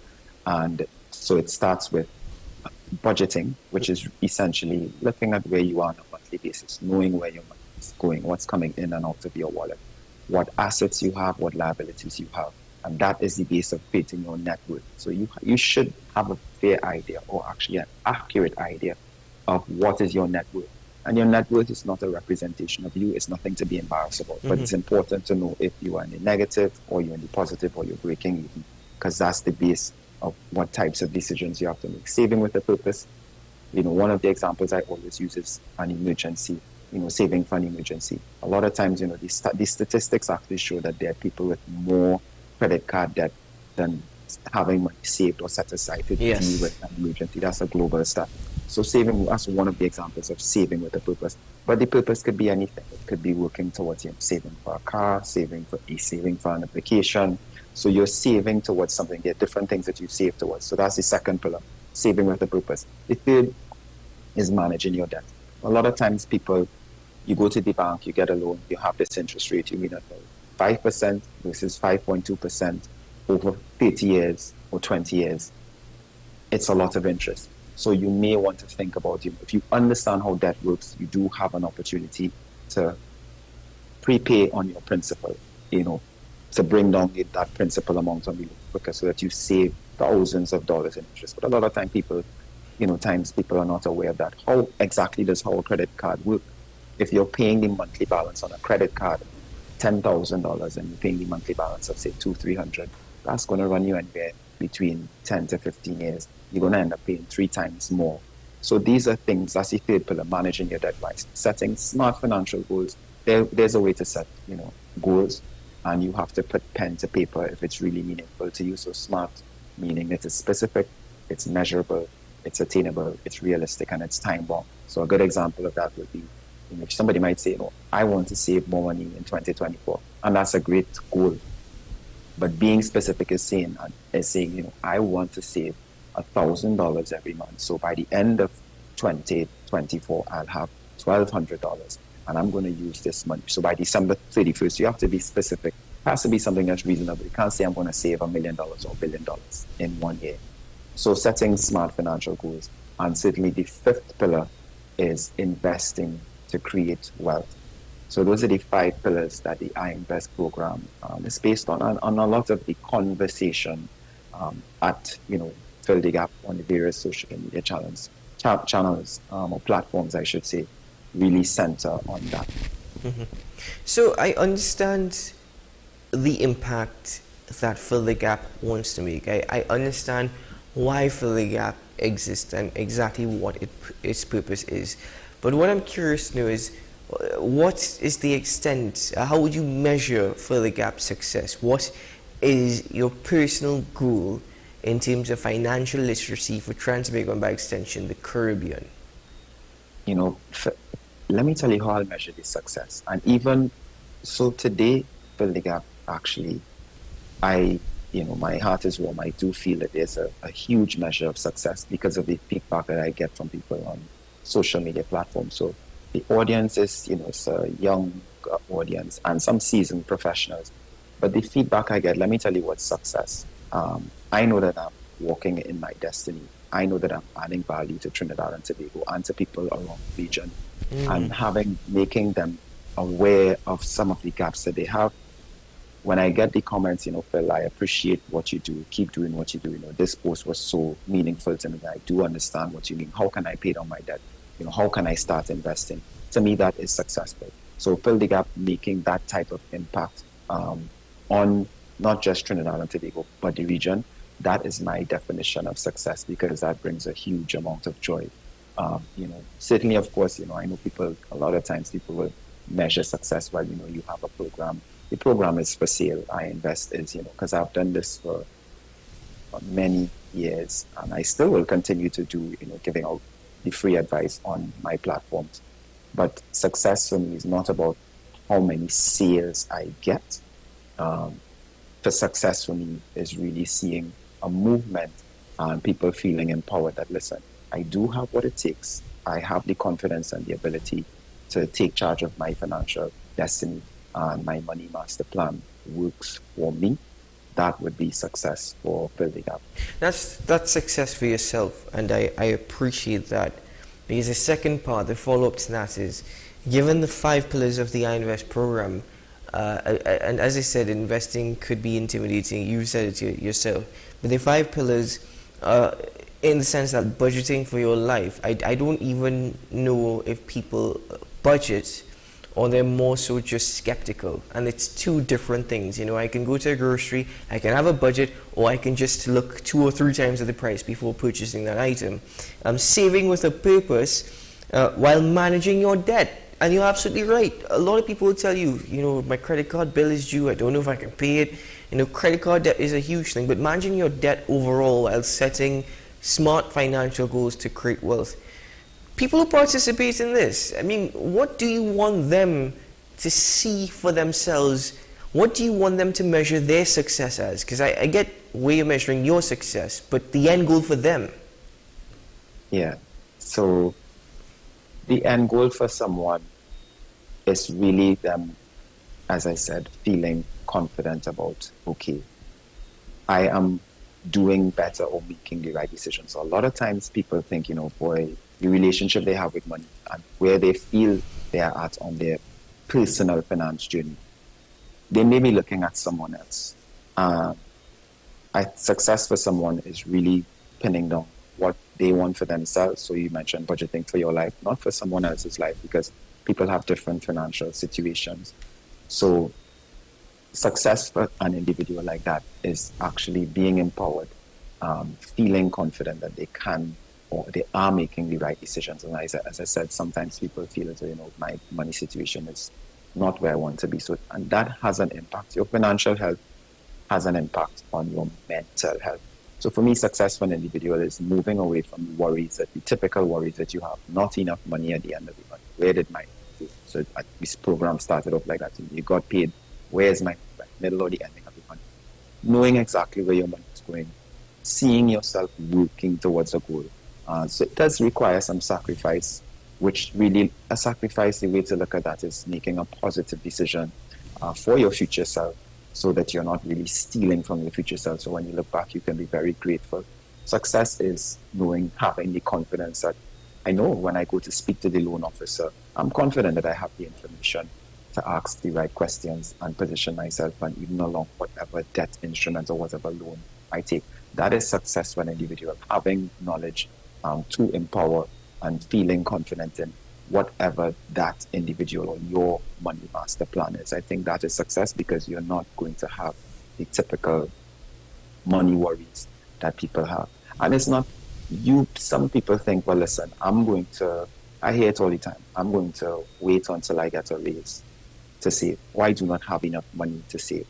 And so it starts with budgeting, which is essentially looking at where you are on a monthly basis, knowing where your money is going, what's coming in and out of your wallet, what assets you have, what liabilities you have. And that is the base of creating your net worth. So you should have a fair idea, or actually an accurate idea, of what is your net worth. And your net worth is not a representation of you. It's nothing to be embarrassed about. But it's important to know if you are in the negative, or you're in the positive, or you're breaking even, because that's the base of what types of decisions you have to make. Saving with a purpose. One of the examples I always use is an emergency, saving for an emergency. A lot of times, the statistics actually show that there are people with more credit card debt than having money saved or set aside to deal with an emergency. That's a global stat. So saving, that's one of the examples of saving with a purpose. But the purpose could be anything. It could be working towards saving for a car, saving for an application. So you're saving towards something. There are different things that you save towards. So that's the second pillar, saving with a purpose. The third is managing your debt. A lot of times you go to the bank, you get a loan, you have this interest rate, you mean at 5% versus 5.2% over 30 years or 20 years. It's a lot of interest. So you may want to think about, if you understand how debt works, you do have an opportunity to prepay on your principal, to bring down that principal amount on you quicker, so that you save thousands of dollars in interest. But a lot of time people are not aware of that. How exactly does a credit card work? If you're paying the monthly balance on a credit card, $10,000, and you're paying the monthly balance of say $200-300, that's going to run you anywhere between 10 to 15 years. You're going to end up paying 3 times more. So these are things, that's the third pillar, managing your debt wise. Setting smart financial goals. There's a way to set, goals, and you have to put pen to paper if it's really meaningful to you. So smart meaning it is specific, it's measurable, it's attainable, it's realistic, and it's time bound. So a good example of that would be, somebody might say, I want to save more money in 2024, and that's a great goal. But being specific is saying, I want to save $1,000 every month. So by the end of 2024, I'll have $1,200, and I'm going to use this money. So by December 31st, you have to be specific. It has to be something that's reasonable. You can't say I'm going to save $1 million or $1 billion in 1 year. So setting smart financial goals. And certainly the fifth pillar is investing to create wealth. So those are the 5 pillars that the iInvest program is based on a lot of the conversation at, Fill the Gap on the various social media channels or platforms, I should say, really center on that. So I understand the impact that Fill the Gap wants to make. I understand why Fill the Gap exists and exactly what its purpose is. But what I'm curious to know is, what is the extent, how would you measure Fill the Gap success? What is your personal goal in terms of financial literacy for Trans-America and by extension the Caribbean? You know, let me tell you how I'll measure this success. And even so today, Fill the Gap, actually, my heart is warm. I do feel that there's a huge measure of success because of the feedback that I get from people on social media platforms. So the audience is, it's a young audience and some seasoned professionals. But the feedback I get, let me tell you what's success. I know that I'm walking in my destiny. I know that I'm adding value to Trinidad and Tobago and to people around the region, and making them aware of some of the gaps that they have. When I get the comments, Phil, I appreciate what you do. Keep doing what you do. This post was so meaningful to me. I do understand what you mean. How can I pay down my debt? How can I start investing? To me, that is successful. So Fill the Gap, making that type of impact on not just Trinidad and Tobago, but the region, that is my definition of success, because that brings a huge amount of joy. Certainly, of course, I know a lot of times people will measure success while, you have a program. The program is for sale. I Invest is, because I've done this for many years, and I still will continue to do, giving out the free advice on my platforms. But success for me is not about how many sales I get. The success for me is really seeing a movement and people feeling empowered that, listen, I do have what it takes. I have the confidence and the ability to take charge of my financial destiny, and my money master plan works for me. That would be success for Fill the Gap. That's success for yourself, and I appreciate that, because the second part, the follow-up to that is, given the 5 pillars of the I Invest program, and as I said, investing could be intimidating. You said it yourself, but the 5 pillars, in the sense that budgeting for your life, I don't even know if people budget, or they're more so just skeptical, and it's 2 different things. I can go to a grocery, I can have a budget, or I can just look 2 or 3 times at the price before purchasing that item. Saving with a purpose while managing your debt. And you're absolutely right. A lot of people will tell you, my credit card bill is due, I don't know if I can pay it. Credit card debt is a huge thing, but managing your debt overall while setting smart financial goals to create wealth. People who participate in this, what do you want them to see for themselves? What do you want them to measure their success as? Because I get where you're measuring your success, but the end goal for them. Yeah. So the end goal for someone is really them, as I said, feeling confident about, okay, I am doing better or making the right decisions. So a lot of times people think, the relationship they have with money and where they feel they are at on their personal finance journey, they may be looking at someone else. Success for someone is really pinning down what they want for themselves. So you mentioned budgeting for your life, not for someone else's life, because people have different financial situations. So success for an individual like that is actually being empowered, feeling confident that they can or they are making the right decisions. And as I said, sometimes people feel as though, my money situation is not where I want to be. So, and that has an impact. Your financial health has an impact on your mental health. So for me, success for an individual is moving away from the typical worries that you have. Not enough money at the end of the month. Where did my go? So this program started off like that. You got paid. Where's my middle or the ending of the month? Knowing exactly where your money is going. Seeing yourself working towards a goal. So it does require some sacrifice, which really a sacrifice, the way to look at that is making a positive decision for your future self, so that you're not really stealing from your future self. So when you look back, you can be very grateful. Success is having the confidence that I know when I go to speak to the loan officer, I'm confident that I have the information to ask the right questions and position myself, and even along whatever debt instrument or whatever loan I take. That is success for an individual, having knowledge to empower and feeling confident in whatever that individual or your money master plan is. I think that is success, because you're not going to have the typical money worries that people have. And it's not some people think, well, listen, I hear it all the time, I'm going to wait until I get a raise to save, or I do not have enough money to save.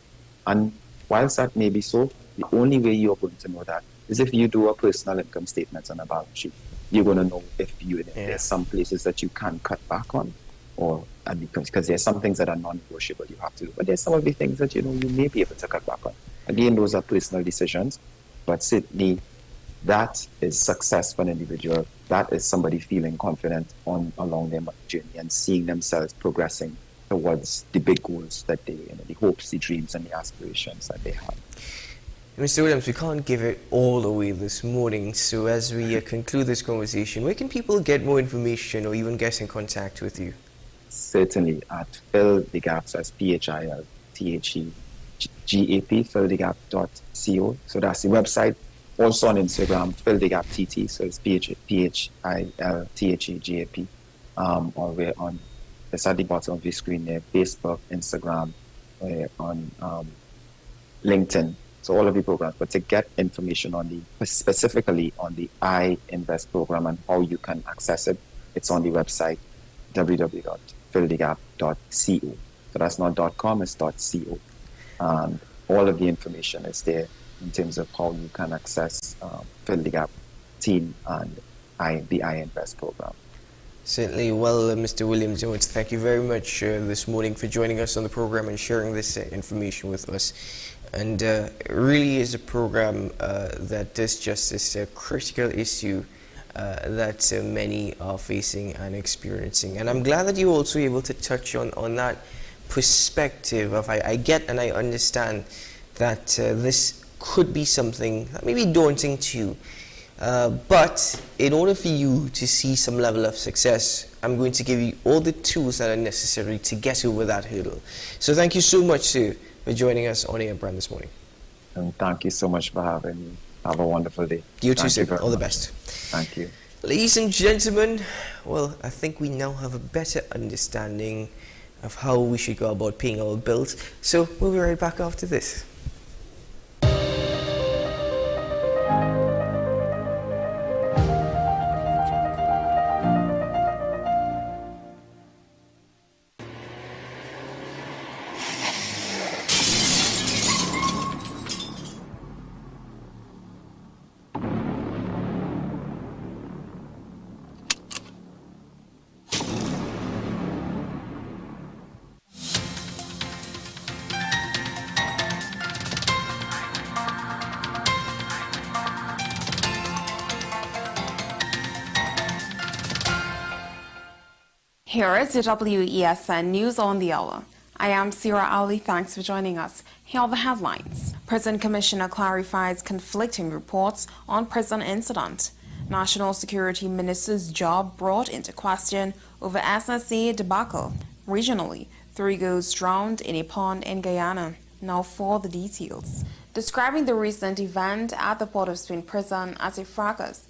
And whilst that may be so, the only way you're going to know that is if you do a personal income statement on a balance sheet, you're going to know if there's some places that you can cut back on, or because there's some things that are non-negotiable you have to do, but there's some of the things that you may be able to cut back on. Again, those are personal decisions, but certainly that is success for an individual. That is somebody feeling confident along their journey and seeing themselves progressing towards the big goals that they, the hopes, the dreams, and the aspirations that they have. Mr. Williams, we can't give it all away this morning, so as we conclude this conversation, where can people get more information or even get in contact with you? Certainly at Fill the Gap, so that's PHILTHEGAP, fillthegap.co. So that's the website. Also on Instagram, Fill the Gap TT, so it's PHILTHEGAP. Or we're on, it's at the bottom of the screen there, Facebook, Instagram, on LinkedIn. So all of the programs, but to get information on specifically on the I Invest program and how you can access it, it's on the website www.fillthegap.co. So that's not .com, it's .co. And all of the information is there in terms of how you can access Fill the Gap team and the I Invest program. Certainly. Well, Mr. Williams Jones, thank you very much this morning for joining us on the program and sharing this information with us. And it really is a program that does justice to a critical issue that many are facing and experiencing. And I'm glad that you were also able to touch on that perspective of I get and I understand that this could be something that may be daunting to you. But in order for you to see some level of success, I'm going to give you all the tools that are necessary to get over that hurdle. So thank you so much, sir, for joining us on Air Brand this morning. And thank you so much for having me. Have a wonderful day. You too, sir. All the best. Thank you. Ladies and gentlemen, well, I think we now have a better understanding of how we should go about paying our bills. So we'll be right back after this. Here is the WESN News on the Hour. I am Sira Ali. Thanks for joining us. Here are the headlines. Prison Commissioner clarifies conflicting reports on prison incident. National Security Minister's job brought into question over SSA debacle. Regionally, 3 girls drowned in a pond in Guyana. Now for the details. Describing the recent event at the Port of Spain prison as a fracas,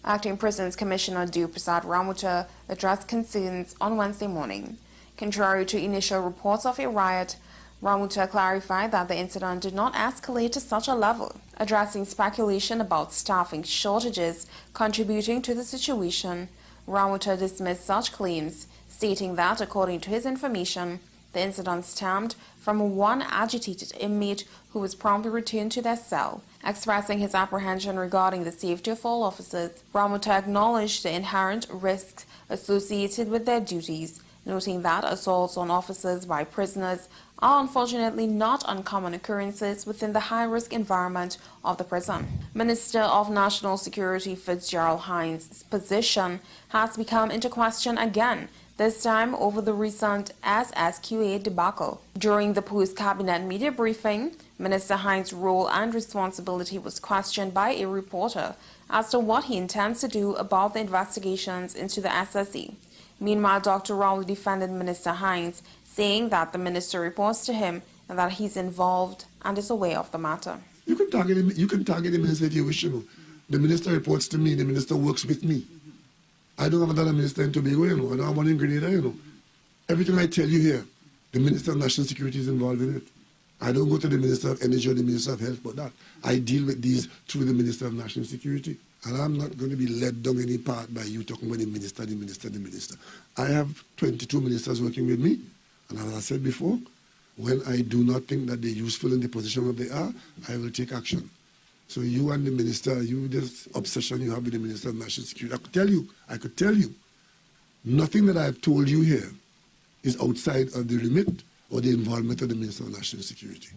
Acting Prisons Commissioner Dew Prasad Ramuta addressed concerns on Wednesday morning. Contrary to initial reports of a riot, Ramuta clarified that the incident did not escalate to such a level, addressing speculation about staffing shortages contributing to the situation. Ramuta dismissed such claims, stating that, according to his information, the incident stemmed from one agitated inmate who was promptly returned to their cell. Expressing his apprehension regarding the safety of all officers, Ramuta acknowledged the inherent risks associated with their duties, noting that assaults on officers by prisoners are unfortunately not uncommon occurrences within the high-risk environment of the prison. Minister of National Security Fitzgerald Hines' position has become into question again, this time over the recent SSQA debacle. During the post-cabinet media briefing, Minister Hines' role and responsibility was questioned by a reporter as to what he intends to do about the investigations into the SSE. Meanwhile, Dr. Rowley defended Minister Hines, saying that the minister reports to him and that he's involved and is aware of the matter. You can target the minister if you wish to. The minister reports to me, the minister works with me. I don't have another minister in Tobago, I don't have one in Grenada, Everything I tell you here, the Minister of National Security is involved in it. I don't go to the Minister of Energy or the Minister of Health for that. I deal with these through the Minister of National Security. And I'm not going to be led down any part by you talking about the minister. I have 22 ministers working with me. And as I said before, when I do not think that they're useful in the position that they are, I will take action. So you and the minister, this obsession you have with the Minister of National Security, I could tell you, nothing that I've told you here is outside of the remit or the involvement of the Minister of National Security.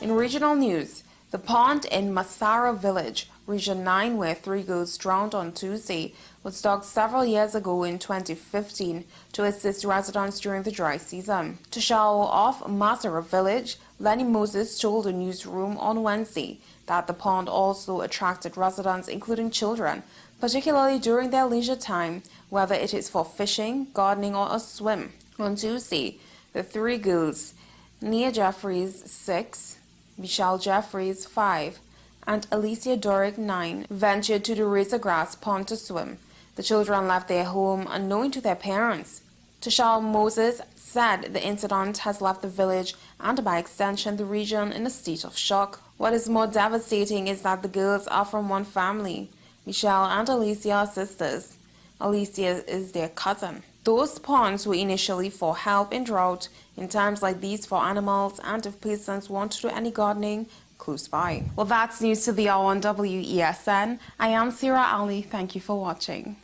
In regional news, the pond in Masara village, Region 9, where 3 girls drowned on Tuesday, was dug several years ago in 2015 to assist residents during the dry season. To show off Masara village, Lenny Moses told the newsroom on Wednesday that the pond also attracted residents, including children, particularly during their leisure time, whether it is for fishing, gardening, or a swim. On Tuesday, the 3 girls, Nia Jeffries, 6, Michelle Jeffries, 5, and Alicia Doric, 9, ventured to the razor grass pond to swim. The children left their home unknown to their parents. Tashal Moses said the incident has left the village and by extension the region in a state of shock. What is more devastating is that the girls are from one family. Michelle and Alicia are sisters. Alicia is their cousin. Those ponds were initially for help in drought, in times like these for animals, and if persons want to do any gardening close by. Well, that's news to the hour on WESN. I am Sira Ali. Thank you for watching.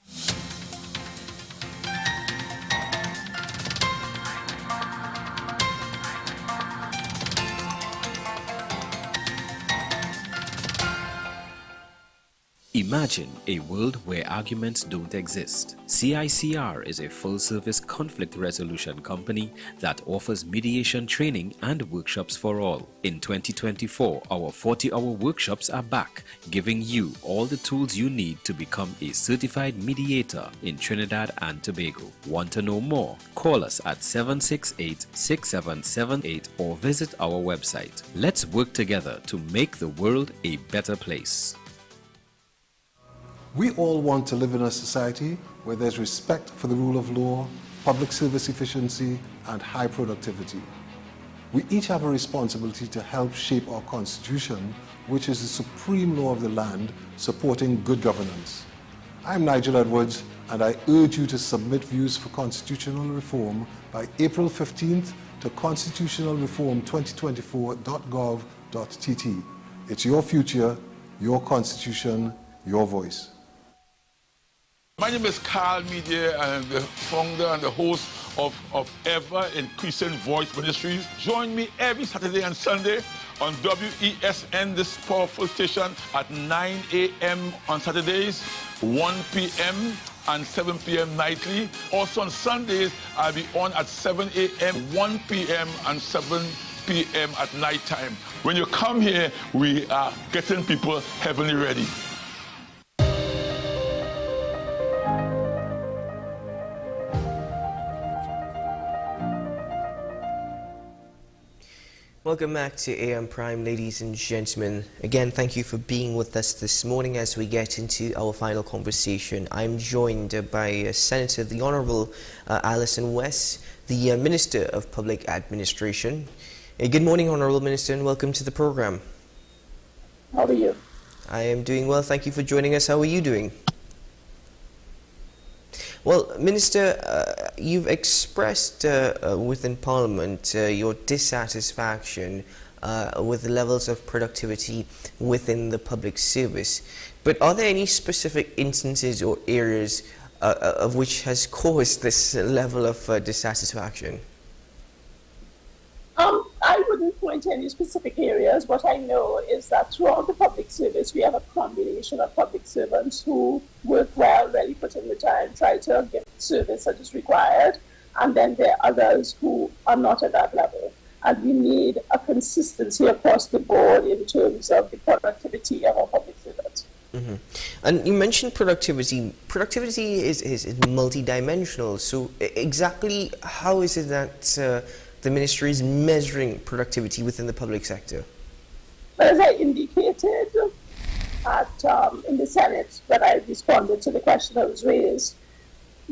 Imagine a world where arguments don't exist. CICR is a full-service conflict resolution company that offers mediation training and workshops for all. In 2024, our 40-hour workshops are back, giving you all the tools you need to become a certified mediator in Trinidad and Tobago. Want to know more? Call us at 768-6778 or visit our website. Let's work together to make the world a better place. We all want to live in a society where there's respect for the rule of law, public service efficiency, and high productivity. We each have a responsibility to help shape our Constitution, which is the supreme law of the land, supporting good governance. I'm Nigel Edwards, and I urge you to submit views for constitutional reform by April 15th to constitutionalreform2024.gov.tt. It's your future, your Constitution, your voice. My name is Carl Media. I am the founder and the host of Ever Increasing Voice Ministries. Join me every Saturday and Sunday on WESN, this powerful station, at 9 a.m. on Saturdays, 1 p.m. and 7 p.m. nightly. Also on Sundays, I'll be on at 7 a.m., 1 p.m. and 7 p.m. at night time. When you come here, we are getting people heavenly ready. Welcome back to AM Prime, ladies and gentlemen. Again, thank you for being with us this morning as we get into our final conversation. I'm joined by Senator the Honourable Alison West, the Minister of Public Administration. Good morning, Honourable Minister, and welcome to the programme. How are you? I am doing well. Thank you for joining us. How are you doing? Well, Minister, you've expressed within Parliament your dissatisfaction with the levels of productivity within the public service. But are there any specific instances or areas of which has caused this level of dissatisfaction? I wouldn't point to any specific areas. What I know is that throughout the public service, we have a combination of public servants who work well, really put in the time, try to get service that is required, and then there are others who are not at that level. And we need a consistency across the board in terms of the productivity of our public servants. Mm-hmm. And you mentioned productivity. Productivity is multidimensional. So exactly how is it that the ministry is measuring productivity within the public sector? As I indicated in the Senate when I responded to the question that was raised,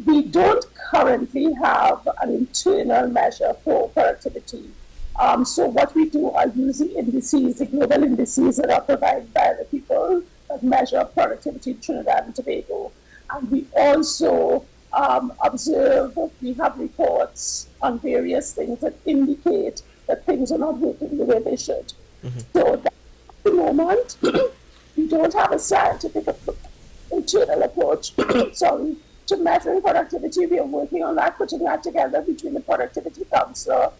we don't currently have an internal measure for productivity. So what we do are using indices, the global indices that are provided by the people that measure productivity in Trinidad and Tobago. And we also observe, we have reports on various things that indicate that things are not working the way they should. So at the moment, we don't have a scientific internal approach to measuring productivity. We are working on that, putting that together between the Productivity Council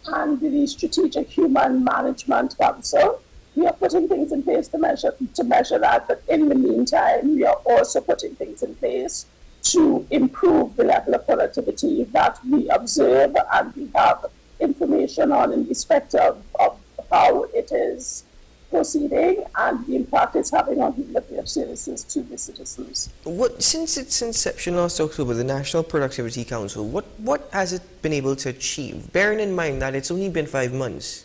and the Strategic Human Management Council. We are putting things in place to measure that, but in the meantime, we are also putting things in place to improve the level of productivity that we observe and we have information on in respect of how it is proceeding and the impact it's having on delivery of services to the citizens. Since its inception last October, the National Productivity Council, what has it been able to achieve, bearing in mind that it's only been 5 months?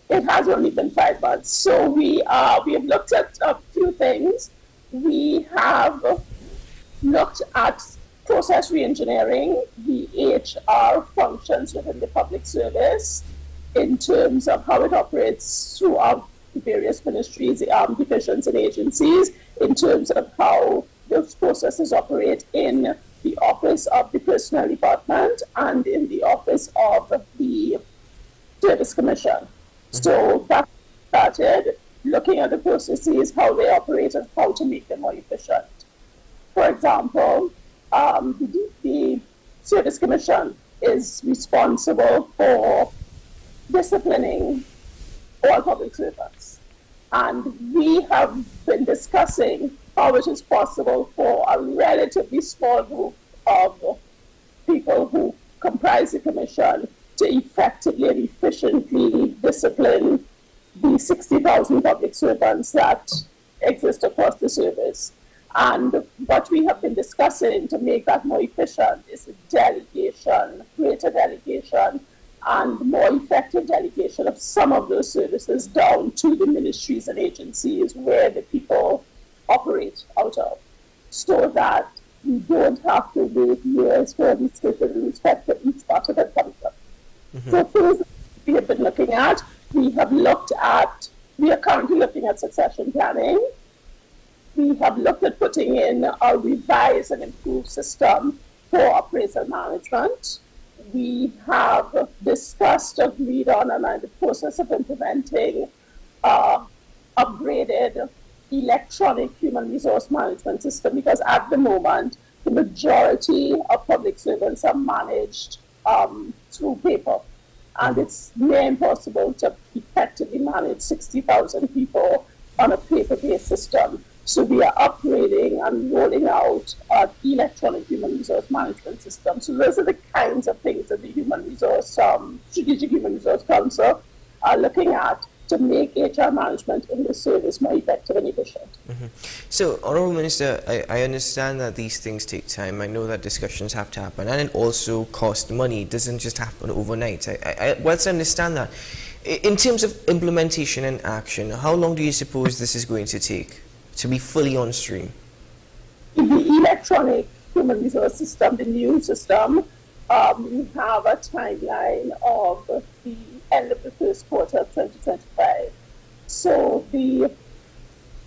It has only been 5 months. So we have looked at a few things. We have looked at process reengineering, the HR functions within the public service in terms of how it operates throughout the various ministries, divisions and agencies, in terms of how those processes operate in the office of the Personnel Department and in the office of the Service Commission. So that started looking at the processes, how they operate, and how to make them more efficient. For example, the Service Commission is responsible for disciplining all public servants. And we have been discussing how it is possible for a relatively small group of people who comprise the Commission to effectively and efficiently discipline the 60,000 public servants that exist across the service. And what we have been discussing to make that more efficient is delegation, greater delegation, and more effective delegation of some of those services down to the ministries and agencies where the people operate out of, so that we don't have to wait years for these cases in respect to each part of the country. So things we have been looking at, we are currently looking at succession planning. We have looked at putting in a revised and improved system for appraisal management. We have discussed, agreed on, and are in the process of implementing upgraded electronic human resource management system, because at the moment, the majority of public servants are managed through paper. And it's near impossible to effectively manage 60,000 people on a paper-based system. So we are upgrading and rolling out an electronic human resource management system. So those are the kinds of things that the Strategic Human Resource Council are looking at to make HR management in the service more effective and efficient. So, Honourable Minister, I understand that these things take time. I know that discussions have to happen, and it also costs money. It doesn't just happen overnight. I understand that. In terms of implementation and action, how long do you suppose this is going to take to be fully on stream? The electronic human resource system, the new system, we have a timeline of the end of the first quarter of 2025. So the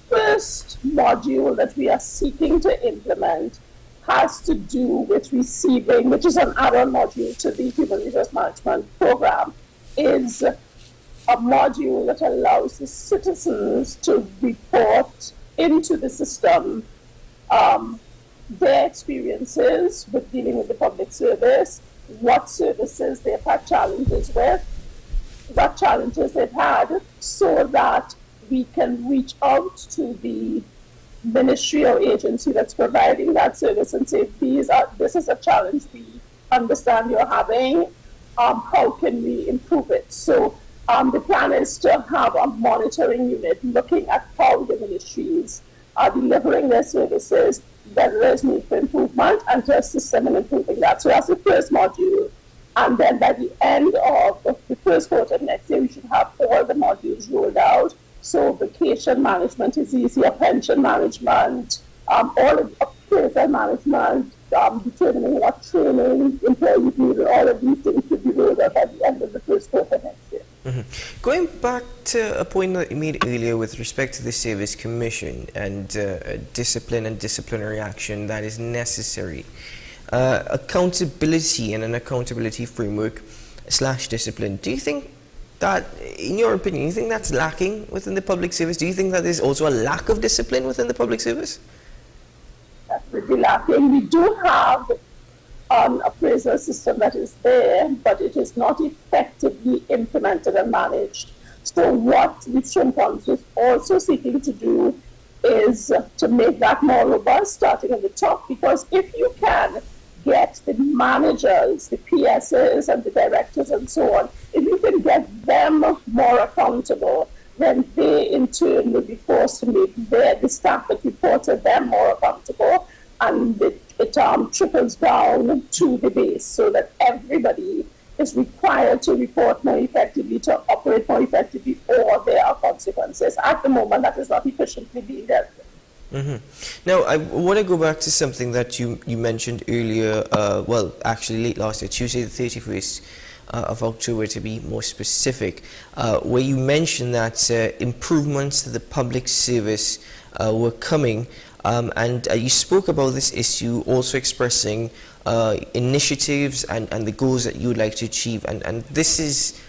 first module that we are seeking to implement has to do with receiving, which is an add-on module to the Human Resource Management Program, is a module that allows the citizens to report into the system their experiences with dealing with the public service, what services they've had challenges with, what challenges they've had, so that we can reach out to the ministry or agency that's providing that service and say, this is a challenge we understand you're having, how can we improve it? So the plan is to have a monitoring unit looking at how the ministries are delivering their services, whether there's need for improvement, and to assist them in improving that. So that's the first module. And then by the end of the first quarter of next year, we should have all the modules rolled out. So vacation management is easier, pension management, all of appraisal management, determining what training employees need, all of these things should be rolled out by the end of the first quarter next year. Going back to a point that you made earlier with respect to the Service Commission and discipline and disciplinary action that is necessary, accountability and an accountability framework / discipline. Do you think that, in your opinion, you think that's lacking within the public service? Do you think that there's also a lack of discipline within the public service? That would be lacking. We do have an appraisal system that is there, but it is not effectively implemented and managed. So what the Trim Council is also seeking to do is to make that more robust, starting at the top, because if you can get the managers, the PSs and the directors and so on, if you can get them more accountable, then they in turn will be forced to make the staff that report to them more accountable, and it trickles down to the base so that everybody is required to report more effectively, to operate more effectively, or there are consequences. At the moment, that is not efficiently being dealt with. Now, I want to go back to something that you mentioned earlier, well, actually late last year, Tuesday the 31st of October to be more specific, where you mentioned that improvements to the public service were coming, and you spoke about this issue, also expressing initiatives and the goals that you would like to achieve, and this is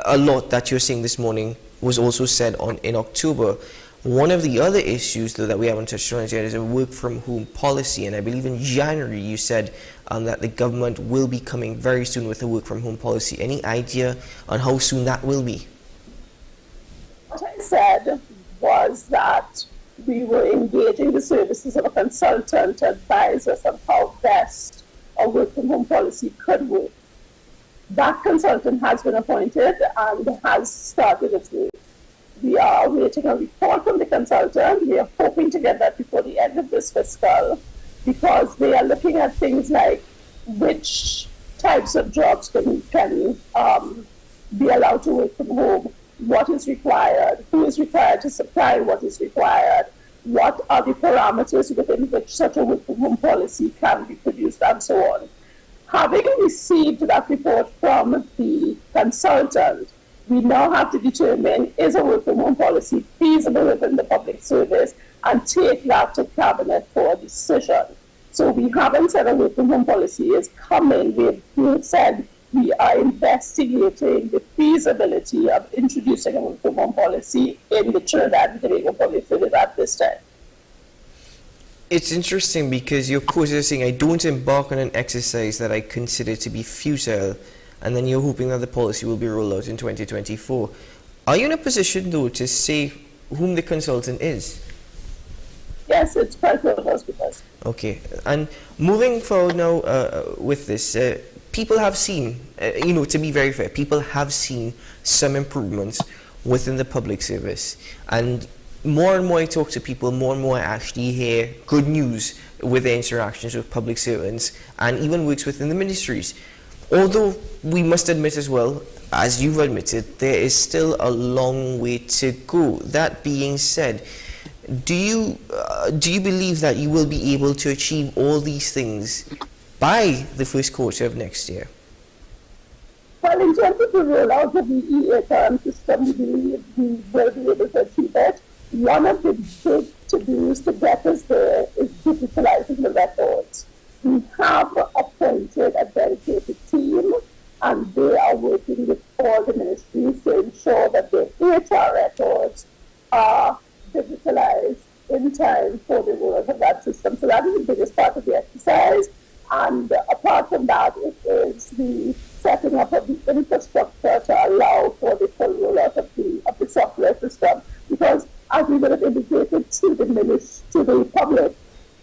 a lot that you're saying this morning was also said in October. One of the other issues, though, that we haven't touched on yet is a work-from-home policy, and I believe in January you said that the government will be coming very soon with a work-from-home policy. Any idea on how soon that will be? What I said was that we were engaging the services of a consultant to advise us on how best a work-from-home policy could work. That consultant has been appointed and has started its work. We are awaiting a report from the consultant. We are hoping to get that before the end of this fiscal, because they are looking at things like which types of jobs can be allowed to work from home, what is required, who is required to supply what is required, what are the parameters within which such a work from home policy can be produced, and so on. Having received that report from the consultant, we now have to determine, is a work from home policy feasible within the public service, and take that to Cabinet for a decision. So we haven't said a work from home policy is coming. We have said we are investigating the feasibility of introducing a work from home policy in the Trinidad and Tobago public service at this time. It's interesting because you're quoted as saying, I don't embark on an exercise that I consider to be futile, and then you're hoping that the policy will be rolled out in 2024. Are you in a position, though, to say whom the consultant is? Yes, it's quite close with us. Okay, and moving forward now with this, people have seen, to be very fair, people have seen some improvements within the public service, and more I talk to people, more and more I actually hear good news with their interactions with public servants and even works within the ministries. Although we must admit as well, as you've admitted, there is still a long way to go. That being said, do you believe that you will be able to achieve all these things by the first quarter of next year? Well, in terms of the rollout of the EHRM system, we believe we will be able to achieve it. One of the big to-dos to get us there is digitalizing the records. We have appointed a dedicated team, and they are working with all the ministries to ensure that the HR records are digitalized in time for the rollout of that system. So that is the biggest part of the exercise. And apart from that, it is the setting up of the infrastructure to allow for the full rollout of the software system. Because as we would have indicated to the public,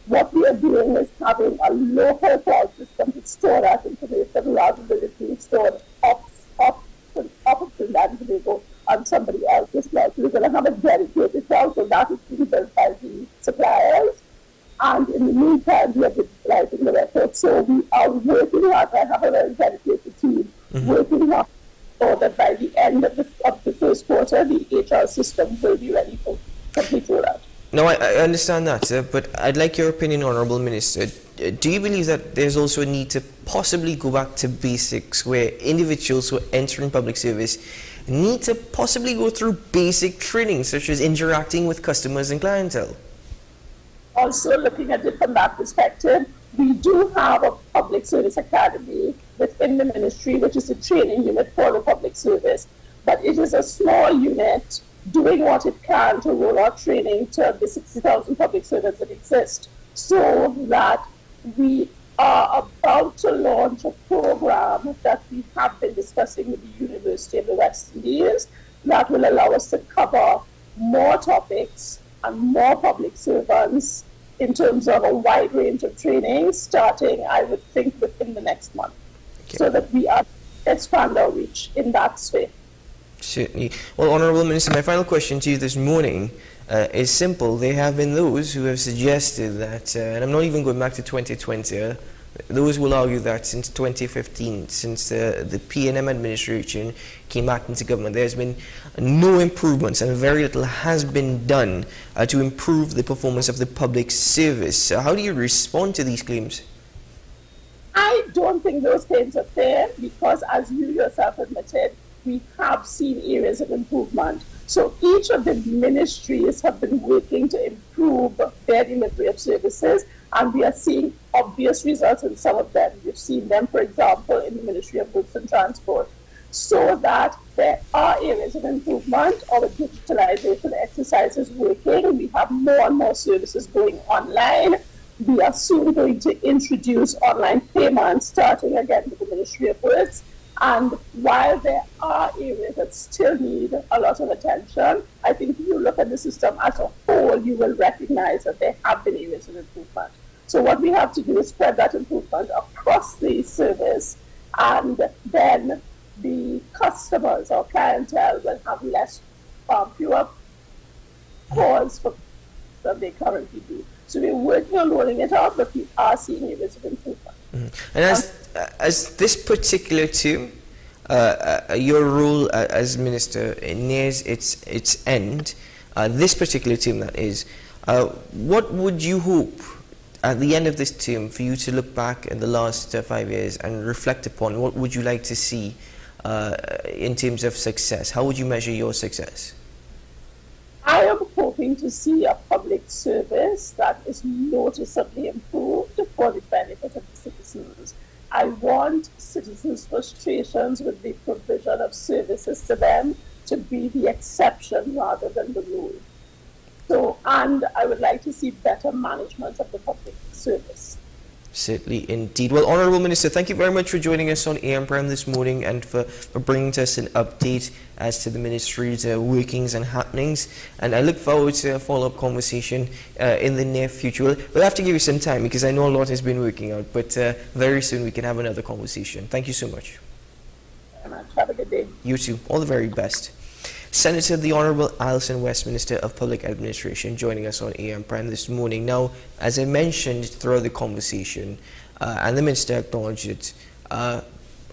what we are doing is having a local cloud system to store that information rather than it being stored up of Trinidad and Tobago on somebody else's cloud. So we're going to have a dedicated cloud, so that is being built by the suppliers. And in the meantime, we are digitalizing the records. So we are working hard. I have a very dedicated team working hard so that by the end of the first quarter, the HR system will be ready for complete rollout. No, I understand that, sir, but I'd like your opinion, Honourable Minister. Do you believe that there's also a need to possibly go back to basics where individuals who are entering public service need to possibly go through basic training, such as interacting with customers and clientele? Also, looking at it from that perspective, we do have public service academy within the ministry, which is a training unit for the public service. But it is a small unit doing what it can to roll out training to the 60,000 public servants that exist, so that we are about to launch a program that we have been discussing with the University of the West Indies that will allow us to cover more topics and more public servants in terms of a wide range of training, starting, I would think, within the next month, so that we are expand our reach in that sphere. Certainly. Well, Honourable Minister, my final question to you this morning is simple. There have been those who have suggested that, and I'm not even going back to 2020, those will argue that since 2015, since the PNM administration came back into government, there's been no improvements and very little has been done to improve the performance of the public service. How do you respond to these claims? I don't think those claims are fair because, as you yourself admitted, we have seen areas of improvement. So each of the ministries have been working to improve their delivery of services, and we are seeing obvious results in some of them. We've seen them, for example, in the Ministry of Works and Transport. So that there are areas of improvement. Our digitalization exercise is working. We have more and more services going online. We are soon going to introduce online payments, starting again with the Ministry of Works. And while there are areas that still need a lot of attention, I think if you look at the system as a whole, you will recognize that there have been areas of improvement. So what we have to do is spread that improvement across the service, and then the customers or clientele will have fewer calls for than they currently do. So we're working on rolling it out, but we are seeing areas of improvement. Mm-hmm. And as this particular term, your role as minister nears its end, this particular term that is, what would you hope at the end of this term for you to look back at the last 5 years and reflect upon? What would you like to see in terms of success? How would you measure your success? I am hoping to see a public service that is noticeably improved for the benefit of the citizens. I want citizens' frustrations with the provision of services to them to be the exception rather than the rule. So, and I would like to see better management of the public service. Certainly, indeed. Well, Honourable Minister, thank you very much for joining us on AM Prime this morning and for bringing to us an update as to the Ministry's workings and happenings. And I look forward to a follow-up conversation in the near future. We'll have to give you some time because I know a lot has been working out, but very soon we can have another conversation. Thank you so much. Have a good day. You too. All the very best. Senator the Honourable Alison West, Minister of Public Administration, joining us on AM Prime this morning. Now, as I mentioned throughout the conversation, and the Minister acknowledged it, a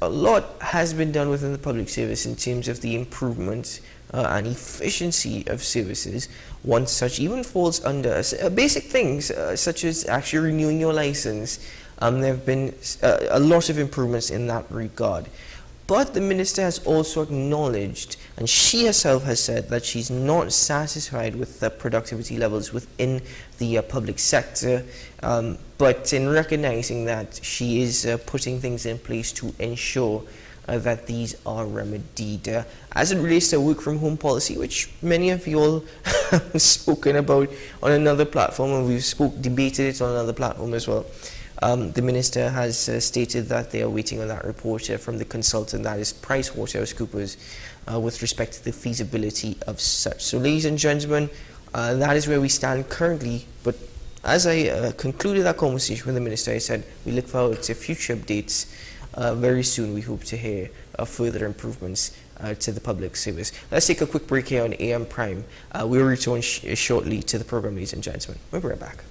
lot has been done within the public service in terms of the improvement and efficiency of services. One such even falls under basic things such as actually renewing your license. There have been a lot of improvements in that regard. But the Minister has also acknowledged, and she herself has said, that she's not satisfied with the productivity levels within the public sector, but in recognizing that she is putting things in place to ensure that these are remedied. As it relates to work from home policy, which many of you all have spoken about on another platform, and we've debated it on another platform as well. The Minister has stated that they are waiting on that report from the consultant, that is PricewaterhouseCoopers, with respect to the feasibility of such. So, ladies and gentlemen, that is where we stand currently. But as I concluded that conversation with the Minister, I said we look forward to future updates. Very soon we hope to hear further improvements to the public service. Let's take a quick break here on AM Prime. We'll return shortly to the program, ladies and gentlemen. We'll be right back.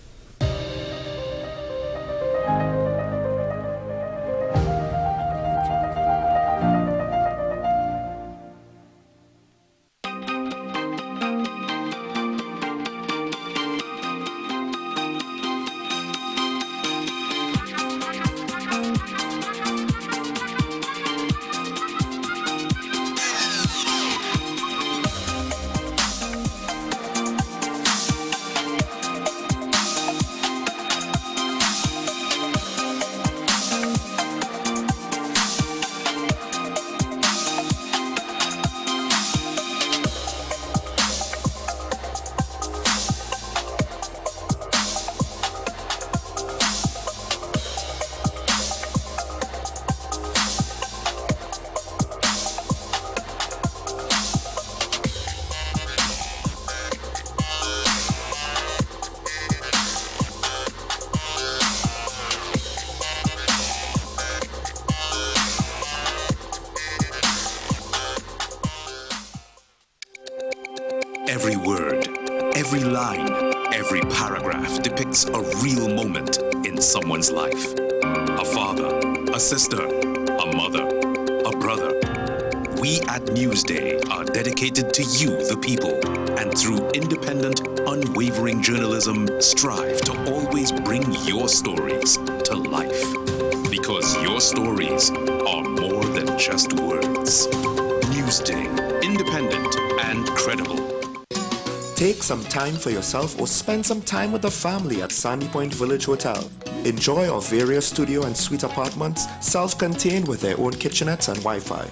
Every line, every paragraph depicts a real moment in someone's life. A father, a sister, a mother, a brother. We at Newsday are dedicated to you, the people, and through independent, unwavering journalism, strive to always bring your stories to life. Because your stories are more than just words. Newsday, independent and credible. Take some time for yourself or spend some time with the family at Sandy Point Village Hotel. Enjoy our various studio and suite apartments, self-contained with their own kitchenettes and Wi-Fi.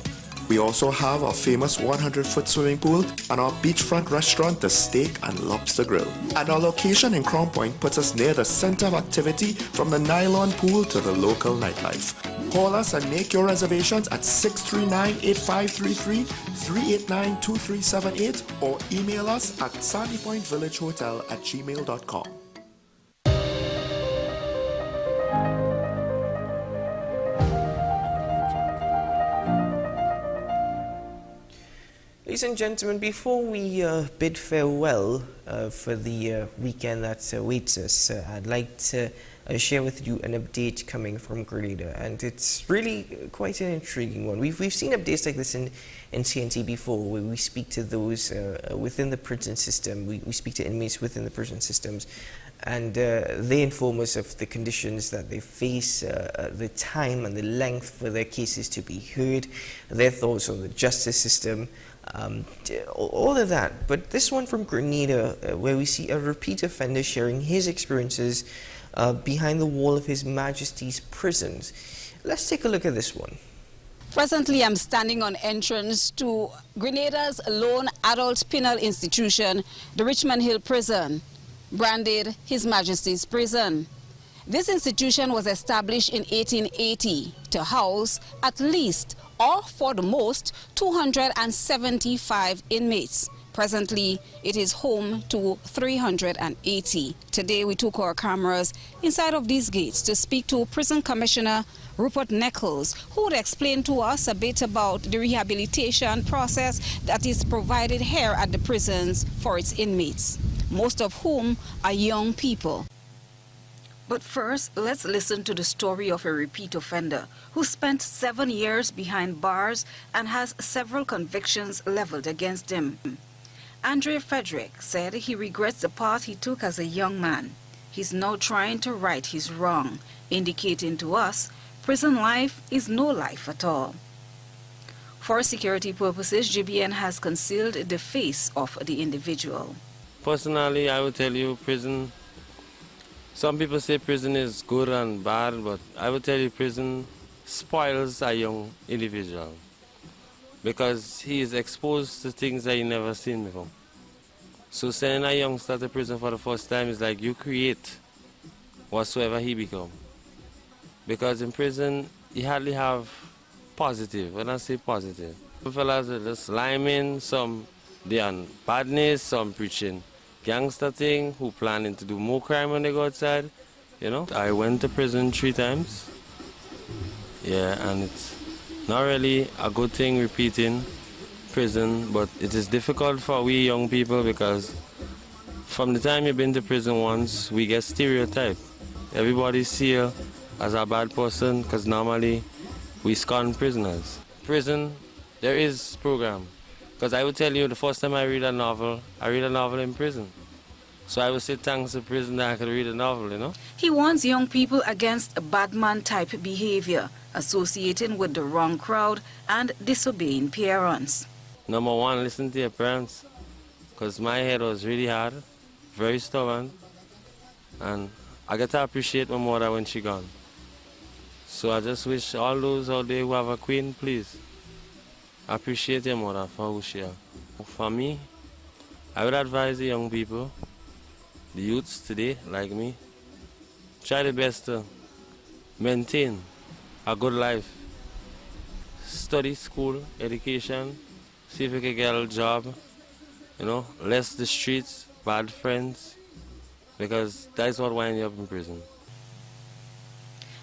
We also have our famous 100-foot swimming pool and our beachfront restaurant, The Steak and Lobster Grill. And our location in Crown Point puts us near the center of activity from the nylon pool to the local nightlife. Call us and make your reservations at 639-8533, 389-2378 or email us at sandypointvillagehotel@gmail.com. Ladies and gentlemen, before we bid farewell for the weekend that awaits us, I'd like to share with you an update coming from Greendot, and it's really quite an intriguing one. We've seen updates like this in CNT before, where we speak to those within the prison system. We speak to inmates within the prison systems, and they inform us of the conditions that they face, the time and the length for their cases to be heard, their thoughts on the justice system, all of that. But this one from Greendot, where we see a repeat offender sharing his experiences behind the wall of His Majesty's prisons. Let's take a look at this one. Presently, I'm standing on entrance to Grenada's lone adult penal institution, the Richmond Hill Prison, branded His Majesty's Prison. This institution was established in 1880 to house at least, or for the most, 275 inmates. Presently, it is home to 380. Today, we took our cameras inside of these gates to speak to Prison Commissioner Rupert Nichols, who would explain to us a bit about the rehabilitation process that is provided here at the prisons for its inmates, most of whom are young people. But first, let's listen to the story of a repeat offender who spent 7 years behind bars and has several convictions leveled against him. Andre Frederick said he regrets the path he took as a young man. He's now trying to right his wrong, indicating to us prison life is no life at all. For security purposes, GBN has concealed the face of the individual. Personally, I would tell you prison, some people say prison is good and bad, but I would tell you prison spoils a young individual because he is exposed to things that he never seen before. So sending a youngster to prison for the first time is like you create whatsoever he become. Because in prison, you hardly have positive. When I say positive, some fellas are just liming, some they on badness, some preaching gangster thing, who planning to do more crime when they go outside, you know. I went to prison 3 times. Yeah, and it's not really a good thing repeating prison, but it is difficult for we young people because from the time you've been to prison once, we get stereotyped. Everybody see you as a bad person because normally we scorn prisoners. Prison, there is program. Because I would tell you, the first time I read a novel in prison. So I would say thanks to prison that I could read a novel, you know. He warns young people against badman type behavior, associating with the wrong crowd and disobeying parents. Number one, listen to your parents, because my head was really hard, very stubborn, and I get to appreciate my mother when she gone. So I just wish all those out there who have a queen, please, appreciate your mother for who she is. For me, I would advise the young people, the youths today, like me, try the best to maintain a good life. Study, school, education, see if you can get a job, you know, less the streets, bad friends, because that's what winds you up in prison.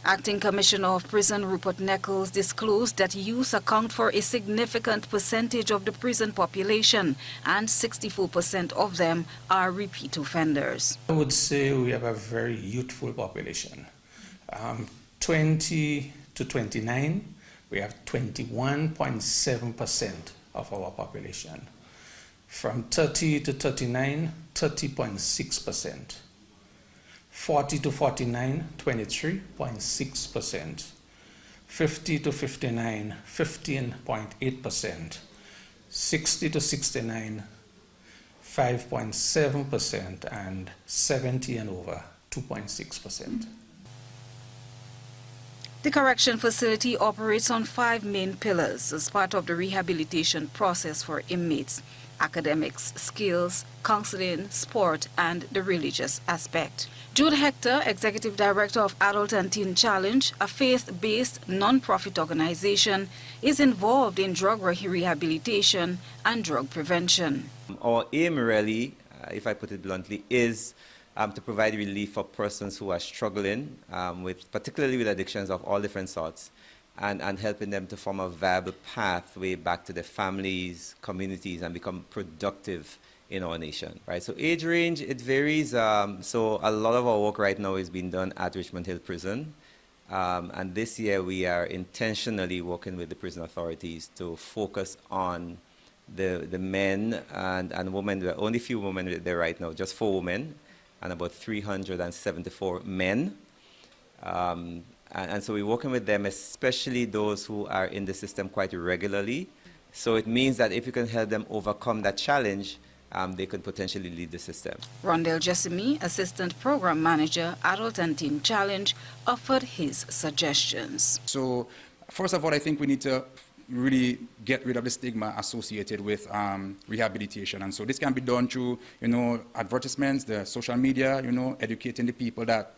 Acting Commissioner of Prison Rupert Neckles disclosed that youths account for a significant percentage of the prison population, and 64% of them are repeat offenders. I would say we have a very youthful population. 20 to 29, we have 21.7% of our population. From 30 to 39, 30.6%. 40 to 49, 23.6%. 50 to 59, 15.8%. 60 to 69, 5.7%, and 70 and over, 2.6%. The correction facility operates on 5 main pillars as part of the rehabilitation process for inmates: academics, skills, counseling, sport, and the religious aspect. Jude Hector, Executive Director of Adult and Teen Challenge, a faith-based non-profit organization, is involved in drug rehabilitation and drug prevention. Our aim really, if I put it bluntly, is to provide relief for persons who are struggling, particularly with addictions of all different sorts, and helping them to form a viable pathway back to their families, communities, and become productive in our nation, right? So age range, it varies. So a lot of our work right now is being done at Richmond Hill Prison. And this year we are intentionally working with the prison authorities to focus on the men and women. There are only few women there right now, just 4 women, and about 374 men. And so we're working with them, especially those who are in the system quite regularly. So it means that if you can help them overcome that challenge, they could potentially lead the system. Rondell Jessamy, Assistant Program Manager, Adult and Teen Challenge, offered his suggestions. So first of all, I think we need to really get rid of the stigma associated with rehabilitation. And so this can be done through, advertisements, the social media, educating the people that,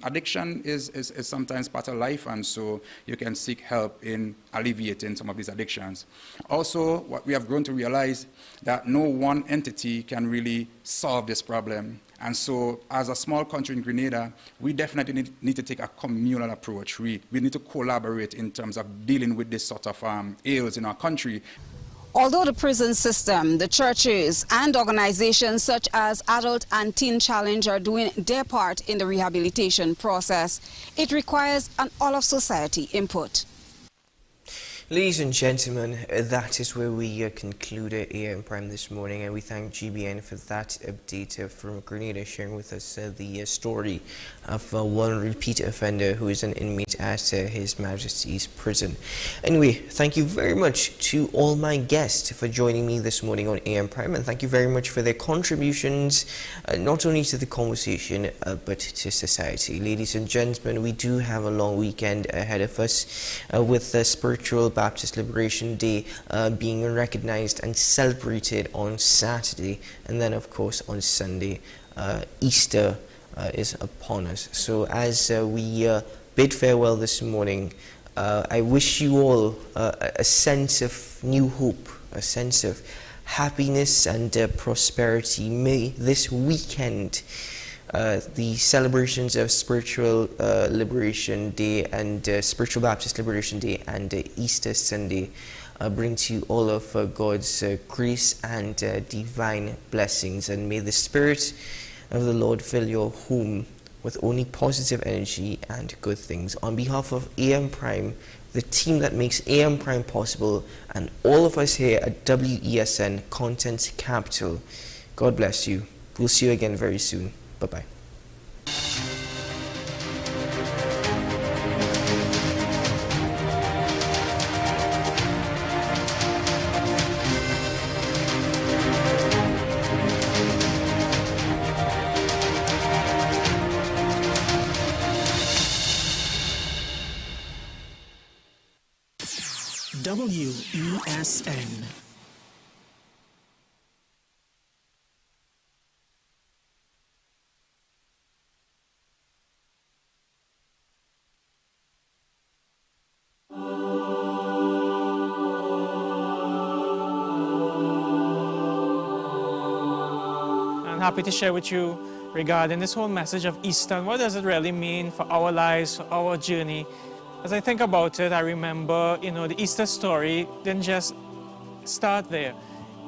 addiction is sometimes part of life, and so you can seek help in alleviating some of these addictions. Also, what we have grown to realize that no one entity can really solve this problem. And so, as a small country in Grenada, we definitely need to take a communal approach. We need to collaborate in terms of dealing with this sort of ills in our country. Although the prison system, the churches, and organizations such as Adult and Teen Challenge are doing their part in the rehabilitation process, it requires an all-of-society input. Ladies and gentlemen, that is where we conclude AM Prime this morning, and we thank GBN for that update from Grenada, sharing with us the story of one repeat offender who is an inmate at His Majesty's Prison. Anyway, thank you very much to all my guests for joining me this morning on AM Prime, and thank you very much for their contributions, not only to the conversation, but to society. Ladies and gentlemen, we do have a long weekend ahead of us with the Spiritual Baptist Liberation Day being recognized and celebrated on Saturday, and then of course on Sunday Easter is upon us. So as we bid farewell this morning, I wish you all a sense of new hope, a sense of happiness and prosperity. May this weekend the celebrations of Spiritual Liberation Day and Spiritual Baptist Liberation Day and Easter Sunday bring to you all of God's grace and divine blessings, and may the Spirit of the Lord fill your home with only positive energy and good things. On behalf of AM Prime, the team that makes AM Prime possible, and all of us here at WESN Content Capital, God bless you. We'll see you again very soon. Bye-bye. WESN. I'm happy to share with you regarding this whole message of Easter and what does it really mean for our lives, for our journey. As I think about it, I remember, the Easter story didn't just start there.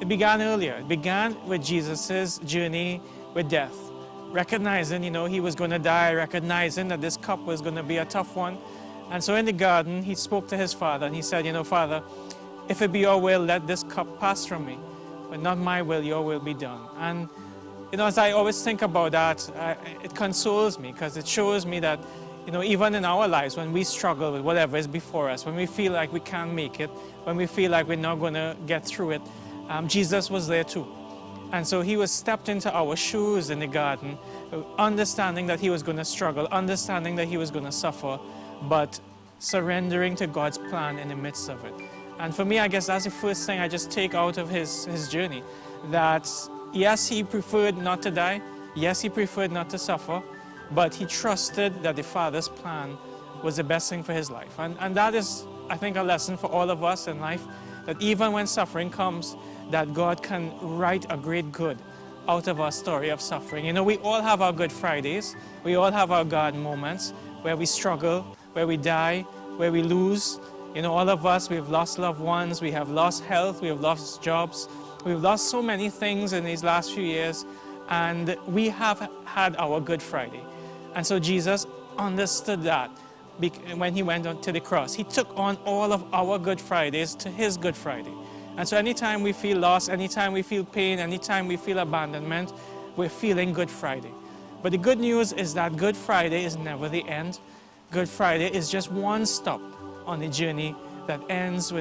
It began earlier. It began with Jesus' journey with death, recognizing, he was going to die, recognizing that this cup was going to be a tough one. And so in the garden, he spoke to his Father and he said, Father, if it be your will, let this cup pass from me, but not my will, your will be done. And as I always think about that, it consoles me because it shows me that, even in our lives, when we struggle with whatever is before us, when we feel like we can't make it, when we feel like we're not going to get through it, Jesus was there too. And so he was stepped into our shoes in the garden, understanding that he was going to struggle, understanding that he was going to suffer, but surrendering to God's plan in the midst of it. And for me, I guess that's the first thing I just take out of his journey, that yes, he preferred not to die. Yes, he preferred not to suffer, but he trusted that the Father's plan was the best thing for his life. And that is, I think, a lesson for all of us in life, that even when suffering comes, that God can write a great good out of our story of suffering. We all have our Good Fridays. We all have our God moments where we struggle, where we die, where we lose. All of us, we've lost loved ones, we have lost health, we have lost jobs. We've lost so many things in these last few years, and we have had our Good Friday. And so Jesus understood that when he went on to the cross. He took on all of our Good Fridays to his Good Friday. And so anytime we feel lost, anytime we feel pain, anytime we feel abandonment, we're feeling Good Friday. But the good news is that Good Friday is never the end. Good Friday is just one stop on the journey that ends with